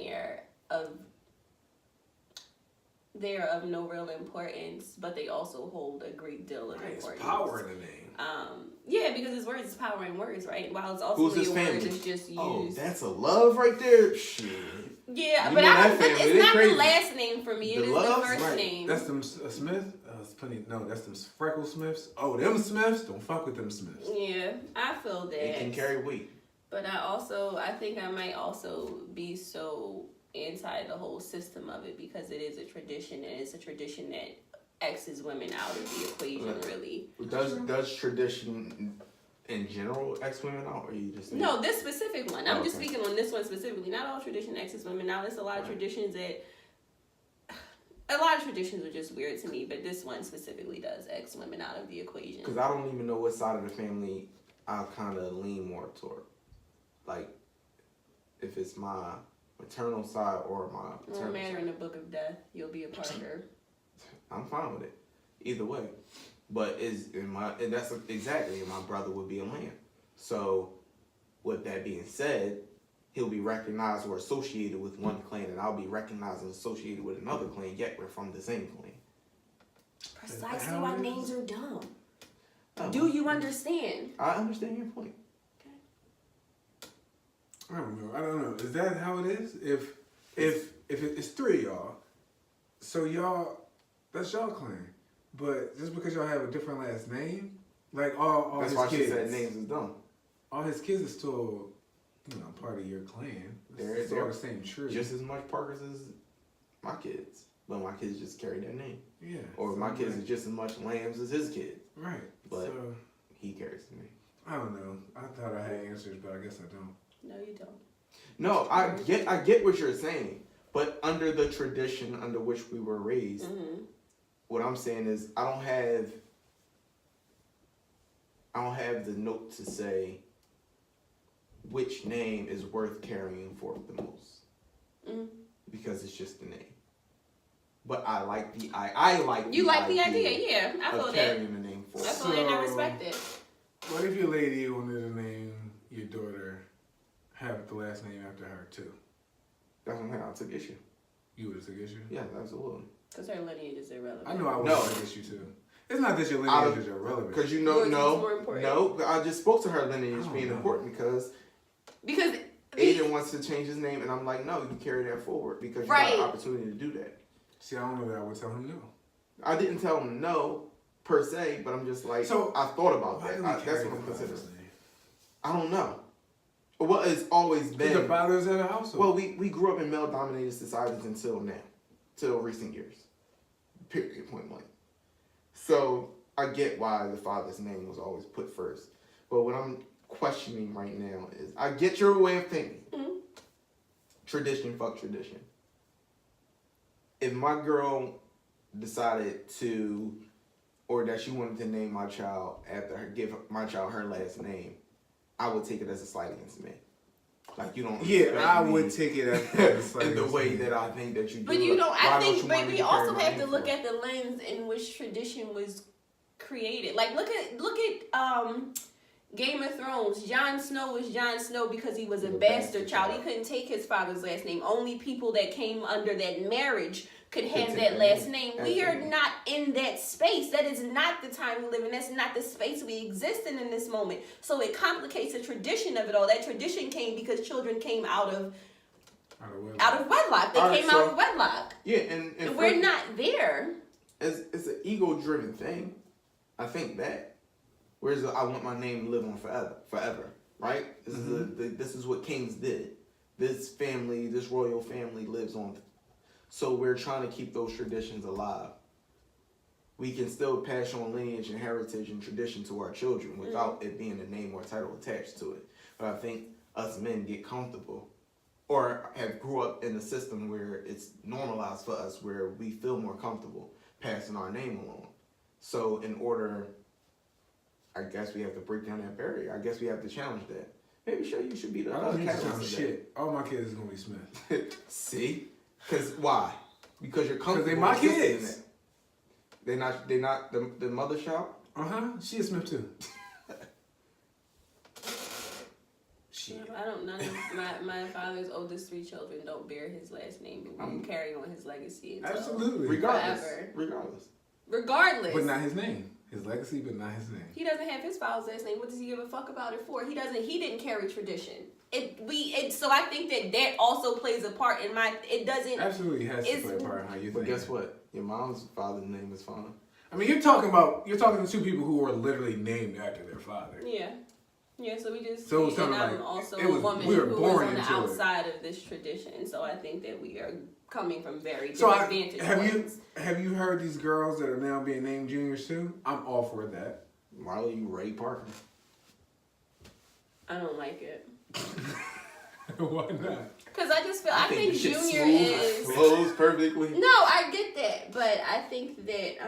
they're of no real importance, but they also hold a great deal of It's importance. power in the name. Yeah, because it's words, it's power in words, right? While it's Who's ultimately his a word, family? it's just used. Oh, that's a love right there. Shit. Yeah, You but know that but family, it's they not crazy. the last name for me. It The is the Loves? first Right. name. That's them Smith. It's plenty. No, that's them Freckle Smiths. Oh, them Smiths. Don't fuck with them Smiths. Yeah, I feel that. It can carry weight. But I think I might also be so anti the whole system of it because it is a tradition, and it's a tradition that X's women out of the equation, really. Does tradition in general X women out, or you just No, this specific one. I'm just Okay. speaking on this one specifically. Not all tradition X's women out. There's a lot of traditions that. A lot of traditions are just weird to me, but this one specifically does X women out of the equation. Because I don't even know what side of the family I kind of lean more toward. Like, if it's my maternal side or my No paternal matter side. in the book of death, you'll be a Parker. I'm fine with it. Either way. But that's exactly, my brother would be a Lamb. So, with that being said, he'll be recognized or associated with one clan, and I'll be recognized and associated with another clan, yet we're from the same clan. Precisely why names are dumb. Oh, Do you understand? I understand your point. I don't know. Is that how it is? If it's three of y'all, so y'all, that's y'all clan. But just because y'all have a different last name, like all That's his why kids, she said names is dumb. all his kids are still, part of your clan. It's all the same tree. Just as much Parkers as my kids. But my kids just carry their name. Yeah. Or so my I'm kids like, are just as much Lambs as his kids. right. But so he carries the name. I don't know. I thought I had answers, but I guess I don't. No, you don't. No, I get what you're saying. But under the tradition under which we were raised, what I'm saying is I don't have the note to say which name is worth carrying forth the most. Because it's just the name. But I like the idea. Yeah, I feel of carrying the name forth. I feel that, and I respect it. What if your lady wanted to name your daughter, have the last name after her too? That's one thing I took issue. You would have took issue? Yeah, absolutely. Because her lineage is irrelevant. I know I would have took issue too. It's not that your lineage is irrelevant. Because I just spoke to her lineage being important because Aiden wants to change his name, and I'm like, no, you carry that forward because you got an opportunity to do that. See, I don't know that I would tell him no. I didn't tell him no per se, but I'm just like, so I thought about that. That's what I'm considering. I don't know. Well, it's always been. The fathers of the household. Well, we grew up in male-dominated societies until now, till recent years. Period. Point blank. So I get why the father's name was always put first, but what I'm questioning right now is, I get your way of thinking. Tradition, fuck tradition. If my girl decided to, or that she wanted to name my child after her, give my child her last name, I would take it as a slight against me. Like, you don't. Yeah, I would take it as in the way that I think that you do. But you know, I think, but we also have to look at the lens in which tradition was created. Like, look at Game of Thrones. Jon Snow was Jon Snow because he was a bastard child. He couldn't take his father's last name. Only people that came under that marriage could have that last name. We are not in that space. That is not the time we live in. That's not the space we exist in this moment. So it complicates the tradition of it all. That tradition came because children came out of wedlock. They came out of wedlock. Yeah, and we're not there. It's an ego-driven thing. I think that. Whereas I want my name to live on forever, right? This is what kings did. This family, this royal family lives on. So we're trying to keep those traditions alive. We can still pass on lineage and heritage and tradition to our children without it being a name or a title attached to it. But I think us men get comfortable or have grew up in a system where it's normalized for us, where we feel more comfortable passing our name along. So in order, I guess we have to break down that barrier. I guess we have to challenge that. Maybe sure you should be the I don't need to challenge shit. All my kids is gonna be Smith. See? Because why? Because you're comfortable. Because they my kids. They not the mother shop. She is Smith too. I don't. None of my father's oldest 3 children don't bear his last name, but we carry on his legacy. Absolutely. Regardless. But not his name. His legacy, but not his name. He doesn't have his father's last name. What does he give a fuck about it for? He didn't carry tradition. So I think that also plays a part in it doesn't. Absolutely has to play a part in how you think. But guess what? Your mom's father's name is fine. I mean, you're talking to 2 people who were literally named after their father. Yeah. Yeah, so we just. So it was kind of I'm like also a woman who was on the outside of this tradition. So I think that we are coming from very different vantage points. Have you heard these girls that are now being named juniors too? I'm all for that. Why are you Ray Parker? I don't like it. Why not? Because I just feel I think junior is flows perfectly. No, I get that, but I think that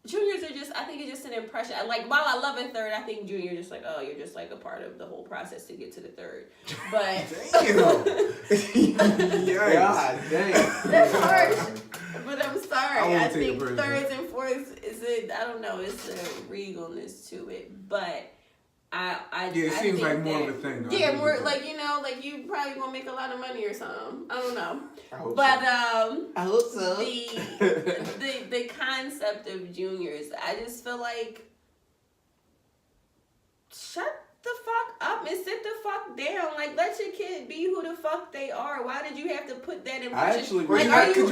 juniors are just, I think it's just an impression. Like, while I love a third, I think junior just like, oh, you're just like a part of the whole process to get to the third. But God dang. That's harsh. But I'm sorry. I think thirds and fourths I don't know, it's a regalness to it. But it seems like more of a thing. Though. Yeah, more like, like you probably gonna make a lot of money or something. I don't know. I hope I hope so. The concept of juniors, I just feel like shut the fuck up and sit the fuck down. Like, let your kid be who the fuck they are. Why did you have to put that in? Because you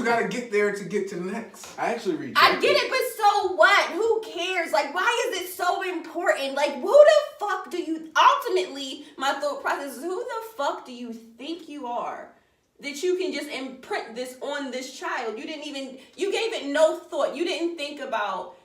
gotta get there to get to the next. I get it, but so what? Who cares? Like, why is it so important? Like, who the fuck do you ultimately? My thought process is, who the fuck do you think you are? That you can just imprint this on this child. You gave it no thought. You didn't think about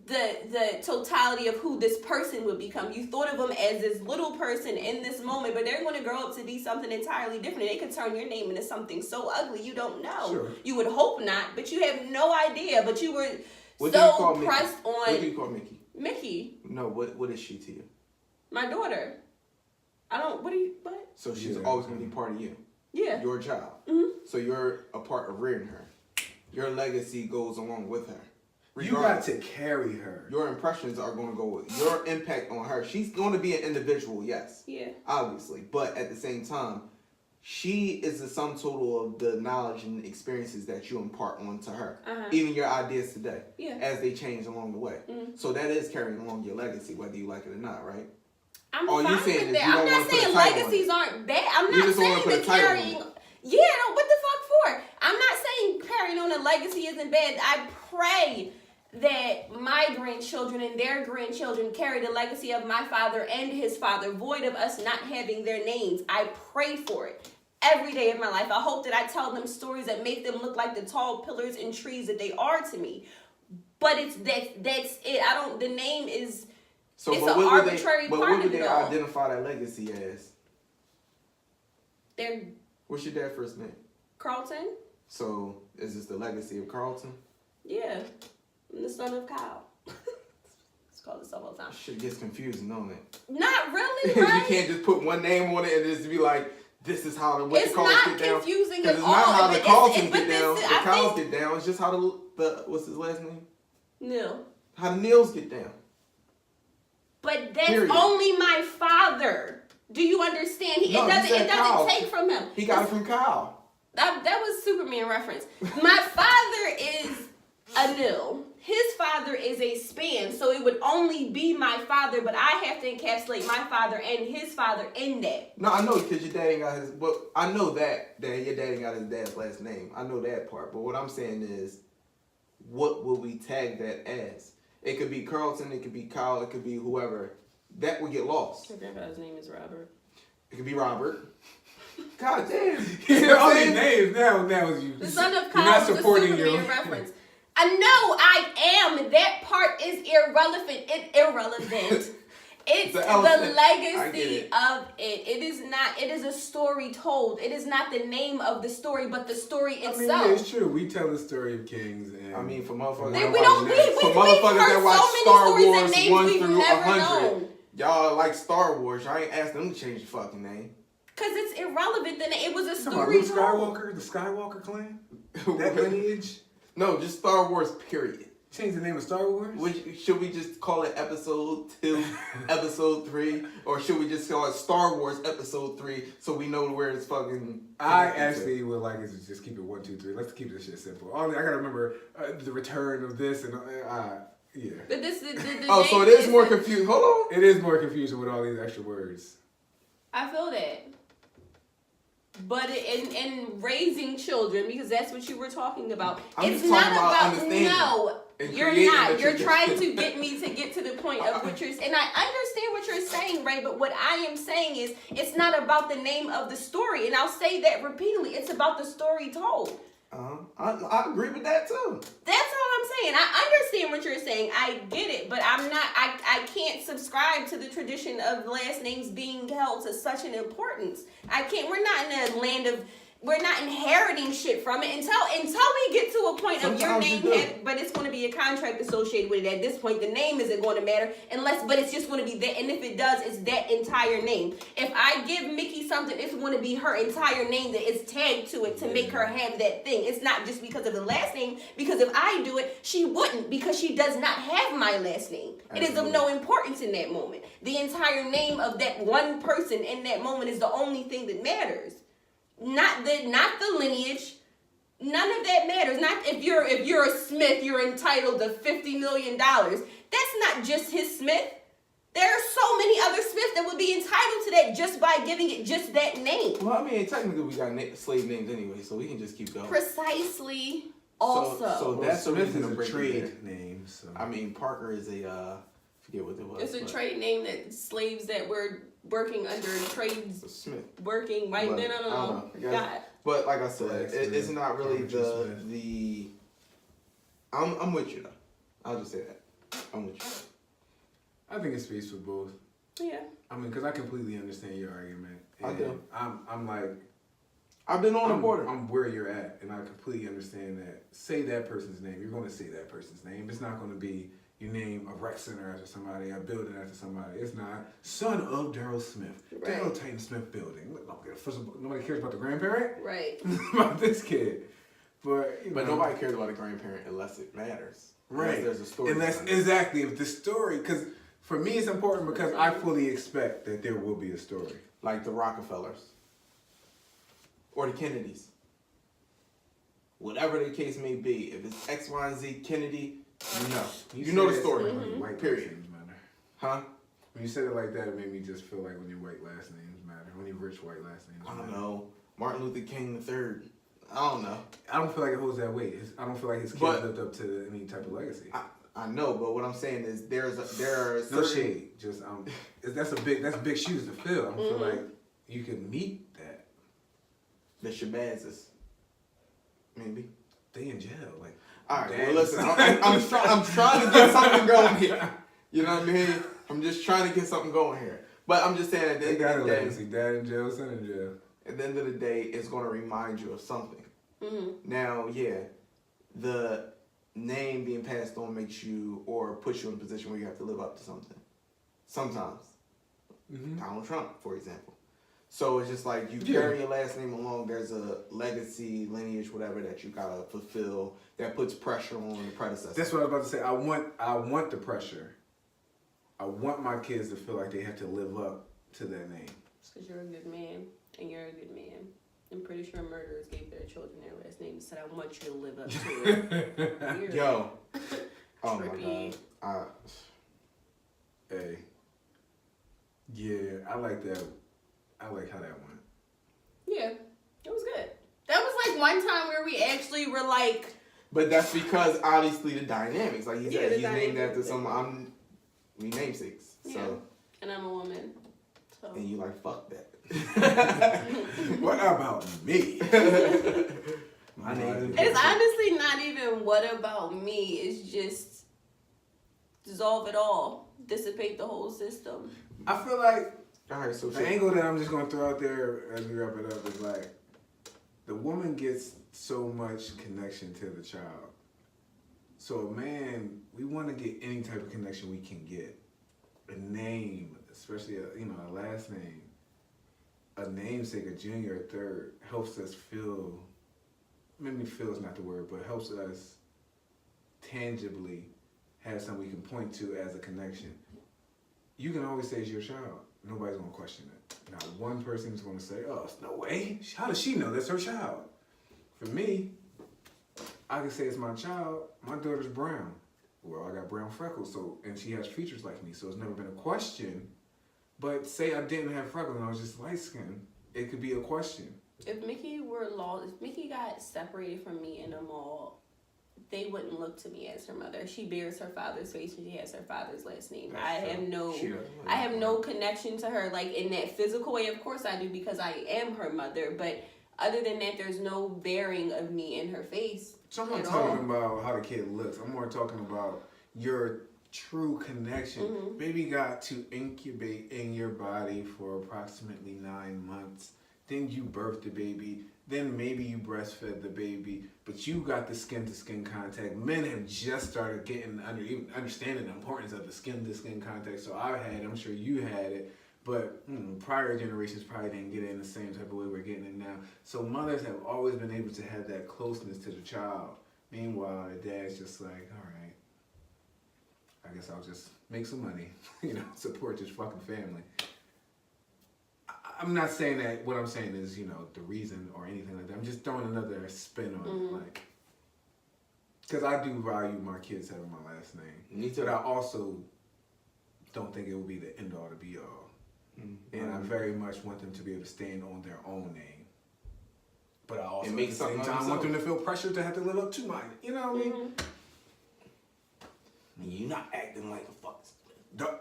the totality of who this person would become. You thought of them as this little person in this moment, but they're going to grow up to be something entirely different. They could turn your name into something so ugly you don't know. Sure. You would hope not, but you have no idea. But you were What do you so call Mickey? pressed on What do you call Mickey? Mickey, No, what is she to you? my daughter. What? So she's Yeah. always going to be part of you. Yeah. Your child. Mm-hmm. So you're a part of rearing her. Your legacy goes along with her. You got to carry her. Your impressions are going to go with your impact on her. She's going to be an individual, yes. Yeah. Obviously. But at the same time, she is the sum total of the knowledge and experiences that you impart onto her. Uh-huh. Even your ideas today. Yeah. As they change along the way. Mm. So that is carrying along your legacy, whether you like it or not, right? I'm All you fine saying with is that. you I'm don't not wanna put a saying title on legacies aren't bad. I'm You not just don't wanna saying put a that title on carrying. it. Yeah, no, what the fuck for? I'm not saying carrying on a legacy isn't bad. I pray that my grandchildren and their grandchildren carry the legacy of my father and his father, void of us not having their names. I pray for it every day of my life. I hope that I tell them stories that make them look like the tall pillars and trees that they are to me. But that's it. The name is. So, It's but an what would arbitrary but part what would of it they all. identify that legacy as? They're What's your dad's first name? Carlton? So, is this the legacy of Carlton? Yeah. I'm the son of Kyle. It's called this all the time. Shit gets confusing, don't it? Not really, You right? can't just put one name on it and just be like, this is how the It's Carltons not get down. confusing 'Cause at it's all. not how the but Carltons but get down. this- The I Kyles think- get down. It's just how the what's his last name? No. How the Neils get down. But that's Period. only my father. Do you understand? No, you It said doesn't Kyle. take from him. He got it from Kyle. That was Superman reference. My father is a nil. His father is a span, so it would only be my father, but I have to encapsulate my father and his father in that. No, I know because your dad ain't got his. But I know that your dad ain't got his dad's last name. I know that part. But what I'm saying is, what will we tag that as? It could be Carlton. It could be Kyle. It could be whoever. That would get lost. My grandfather's name is Robert. It could be Robert. God damn. You're all these names now is you. The son of You're Kyle not is the supporting Superman your reference. I know I am. That part is irrelevant. It's The the elephant. I get legacy it. of it. It is not. It is a story told. It is not the name of the story, but the story I itself. mean, yeah, it's true. We tell the story of kings, and I mean, for motherfuckers, We that don't. watch- We for we've motherfuckers heard that watch so many Star stories Wars and names 1 we've through never 100. known. Y'all like Star Wars. I ain't asked them to change the fucking name. Cause it's irrelevant. Then it was a Come on, story Luke told. Skywalker, the Skywalker clan, that lineage. No, just Star Wars, period. Change the name of Star Wars. Should we just call it Episode 2, Episode 3, or should we just call it Star Wars Episode 3 so we know where it's fucking... I actually would like us to just keep it 1, 2, 3. Let's keep this shit simple. Only I gotta remember the return of this and yeah. But this the Oh, name so it is more isn't- confused. Hold on. It is more confusing with all these extra words. I feel that. But in raising children, because that's what you were talking about, I'm it's just not talking about understanding no. and You're creating not. the You're tradition. trying to get me to get to the point of what you're saying. And I understand what you're saying, Ray, but what I am saying is it's not about the name of the story. And I'll say that repeatedly. It's about the story told. I agree with that too. That's all I'm saying. I understand what you're saying. I get it, but I'm not. I can't subscribe to the tradition of last names being held to such an importance. I can't. We're not in a land of. We're not inheriting shit from it until we get to a point of your Sometimes name you do. but it's going to be a contract associated with it. At this point, the name isn't going to matter but it's just going to be that. And if it does, it's that entire name. If I give Mickey something, it's going to be her entire name that is tagged to it to make her have that thing. It's not just because of the last name. Because if I do it, she wouldn't, because she does not have my last name. It is of no importance in that moment. The entire name of that one person in that moment is the only thing that matters. Not the lineage. None of that matters. Not if you're a Smith, you're entitled to $50 million. That's not just his Smith. There are so many other Smiths that would be entitled to that just by giving it just that name. Well, I mean, technically we got slave names anyway, so we can just keep going. Precisely. Also, So that's the Smith reason is to a break it trade there. name. So I mean, Parker is a forget what it was. it's a but trade name that slaves that were working under trades, Smith. working white But, men. I don't know. I guess. God. But like I said, Black it's Smith, not really Parker Smith. the. I'm with you though. I'll just say that. I'm with you. I think it's space for both. Yeah. I mean, because I completely understand your argument. I do. I'm like, I've been on the border. I'm where you're at, and I completely understand that. Say that person's name. You're going to say that person's name. It's not going to be you name a rec center after somebody, a building after somebody. It's not son of Daryl Smith, Right. Daryl Titan Smith building. First of all, nobody cares about the grandparent. Right. About this kid, but But nobody cares about a grandparent unless it matters. Right. Unless there's a story. And that's behind it. exactly if the story, because for me it's important because I fully expect that there will be a story. Like the Rockefellers. Or the Kennedys. Whatever the case may be. If it's X, Y, and Z Kennedy, you know the story. White Period. names matter. Huh? When you said it like that, it made me just feel like when your white last names matter. When your rich white last names I matter. don't know. Martin Luther King III. I don't know. I don't feel like it holds that weight. I don't feel like his kids But- lived up to any type of legacy. I know, but what I'm saying is there are No certain shade. Just that's big shoes to fill. I feel like you can meet that. the Shabazz maybe. They in jail. Like, All right, damn. well listen, I'm trying to get something going here. You know what I mean? I'm just trying to get something going here. But I'm just saying at the They end got a of the day, legacy. Dad in jail, son in jail. at the end of the day, it's going to remind you of something. Mm-hmm. Now, yeah, the name being passed on makes you or puts you in a position where you have to live up to something. Sometimes. Mm-hmm. Donald Trump, for example. So it's just like you Yeah. carry your last name along. There's a legacy, lineage, whatever that you gotta fulfill that puts pressure on the predecessor. That's what I was about to say. I want the pressure. I want my kids to feel like they have to live up to that name. It's because you're a good man, and you're a good man. I'm pretty sure murderers gave their children their last name and said, I want you to live up to it. Weird. Yo. Oh my Trippy. god. Hey. Yeah, I like that. I like how that went. Yeah, it was good. That was like one time where we actually were like, But that's because obviously the dynamics. Like he Yeah, said, the he's named dynamics. after someone. We namesakes. yeah, So and I'm a woman. So. and you like fuck that. What about me? My name It's honestly not even what about me. It's just dissolve it all, dissipate the whole system. I feel like All right, so the shit. angle that I'm just gonna throw out there as we wrap it up is like the woman gets so much connection to the child. So a man, we want to get any type of connection we can get. A name, especially a last name, a namesake, a junior, a third, helps us feel. Maybe feel is not the word, but helps us tangibly have something we can point to as a connection. You can always say it's your child. Nobody's gonna question it. Not one person is gonna say, "Oh, it's no way. How does she know that's her child?" For me, I can say it's my child. My daughter's brown. Well, I got brown freckles, and she has features like me, so it's never been a question. But say I didn't have freckles and I was just light skinned, it could be a question. If Mickey got separated from me in a mall, they wouldn't look to me as her mother. She bears her father's face and she has her father's last name. That's I true. have no connection to her like in that physical way. Of course I do because I am her mother, but other than that, there's no bearing of me in her face. So I'm not at talking all. about how the kid looks. I'm more talking about your true connection. Mhm. Baby got to incubate in your body for approximately 9 months. Then you birthed the baby. Then maybe you breastfed the baby. But you got the skin-to-skin contact. Men have just started getting even understanding the importance of the skin-to-skin contact. So I had it. I'm sure you had it. But prior generations probably didn't get it in the same type of way we're getting it now. So mothers have always been able to have that closeness to the child. Meanwhile, the dad's just like, all right, I guess I'll just make some money, support this fucking family. I'm not saying that. What I'm saying is, the reason or anything like that. I'm just throwing another spin on it, like, because I do value my kids having my last name. Me too. But I also don't think it will be the end all to be all. And I very much want them to be able to stand on their own name. But I also, And make at the same something of time, want them to themselves. feel pressure to have to live up to mine. You know what I mean? You're not acting like a fuck.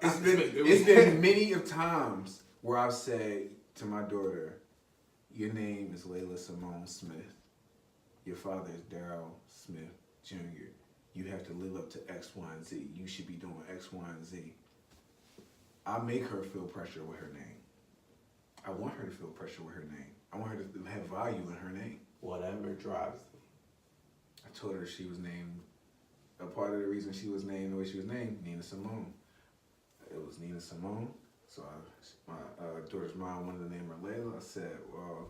It's been many of times where I've said to my daughter, your name is Layla Simone Smith. Your father is Daryl Smith Jr. you have to live up to X, Y, and Z. You should be doing X, Y, and Z. I make her feel pressure with her name. I want her to feel pressure with her name. I want her to have value in her name. Whatever drives them. I told her she was named, a part of the reason she was named the way she was named, Nina Simone. It was Nina Simone. So my daughter's mom wanted to name her Layla. I said, well,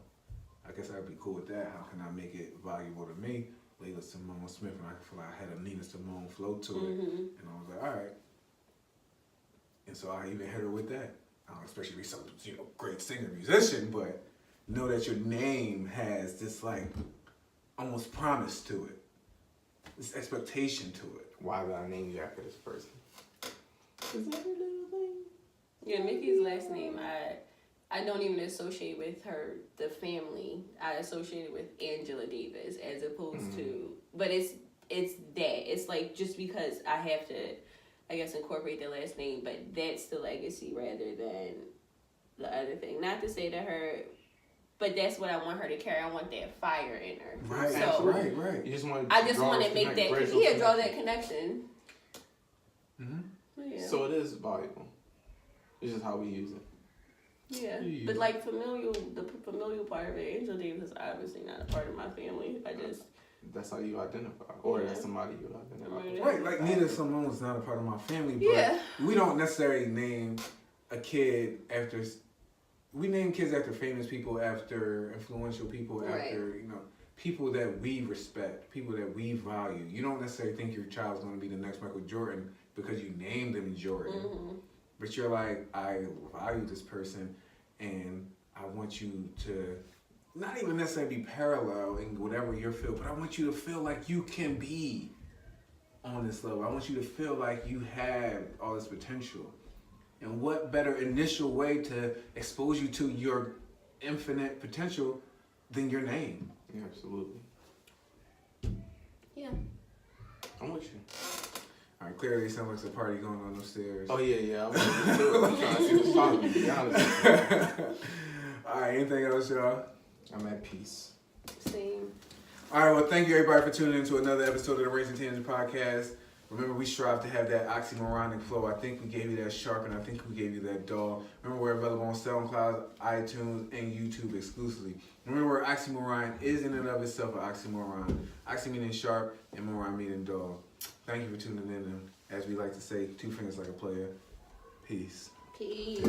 I guess I'd be cool with that. How can I make it valuable to me? Layla Simone Smith, and I feel like I had a Nina Simone flow to it. And I was like, all right. And so I even hit her with that. I don't expect you to be some great singer, musician, but know that your name has this like almost promise to it, this expectation to it. Why did I name you after this person? Is that a little thing? Yeah, Mickey's last name, I don't even associate with her, the family. I associate it with Angela Davis as opposed to, but it's that. It's like just because I have to, I guess, incorporate the last name, but that's the legacy rather than the other thing. Not to say to her, but that's what I want her to carry. I want that fire in her. Right, So, right. You just want I just want to make that, draw that connection. Yeah. So it is valuable. It's just how we use it. Yeah, but like the familial part of it, Angel Davis is obviously not a part of my family. That's how you identify, or that's somebody you identify with. Right, like Nina Simone is not a part of my family, but we don't necessarily name a kid after. We name kids after famous people, after influential people, after people that we respect, people that we value. You don't necessarily think your child's going to be the next Michael Jordan because you named him Jordan. But you're like, I value this person, and I want you to not even necessarily be parallel in whatever your field, but I want you to feel like you can be on this level. I want you to feel like you have all this potential. And what better initial way to expose you to your infinite potential than your name? Yeah, absolutely. Yeah. I'm with you. All right, clearly it sounds like there's a party going on upstairs. Oh, yeah. I'm trying to see what's popping, to be honest. All right, anything else, y'all? I'm at peace. Same. All right, well, thank you everybody for tuning in to another episode of the Raising Tangent Podcast. Remember, we strive to have that oxymoronic flow. I think we gave you that sharp, and I think we gave you that dull. Remember, we're available on SoundCloud, iTunes, and YouTube exclusively. Remember, oxymoron is in and of itself an oxymoron. Oxy meaning sharp, and moron meaning dull. Thank you for tuning in, and as we like to say, 2 fingers like a player. Peace. Peace.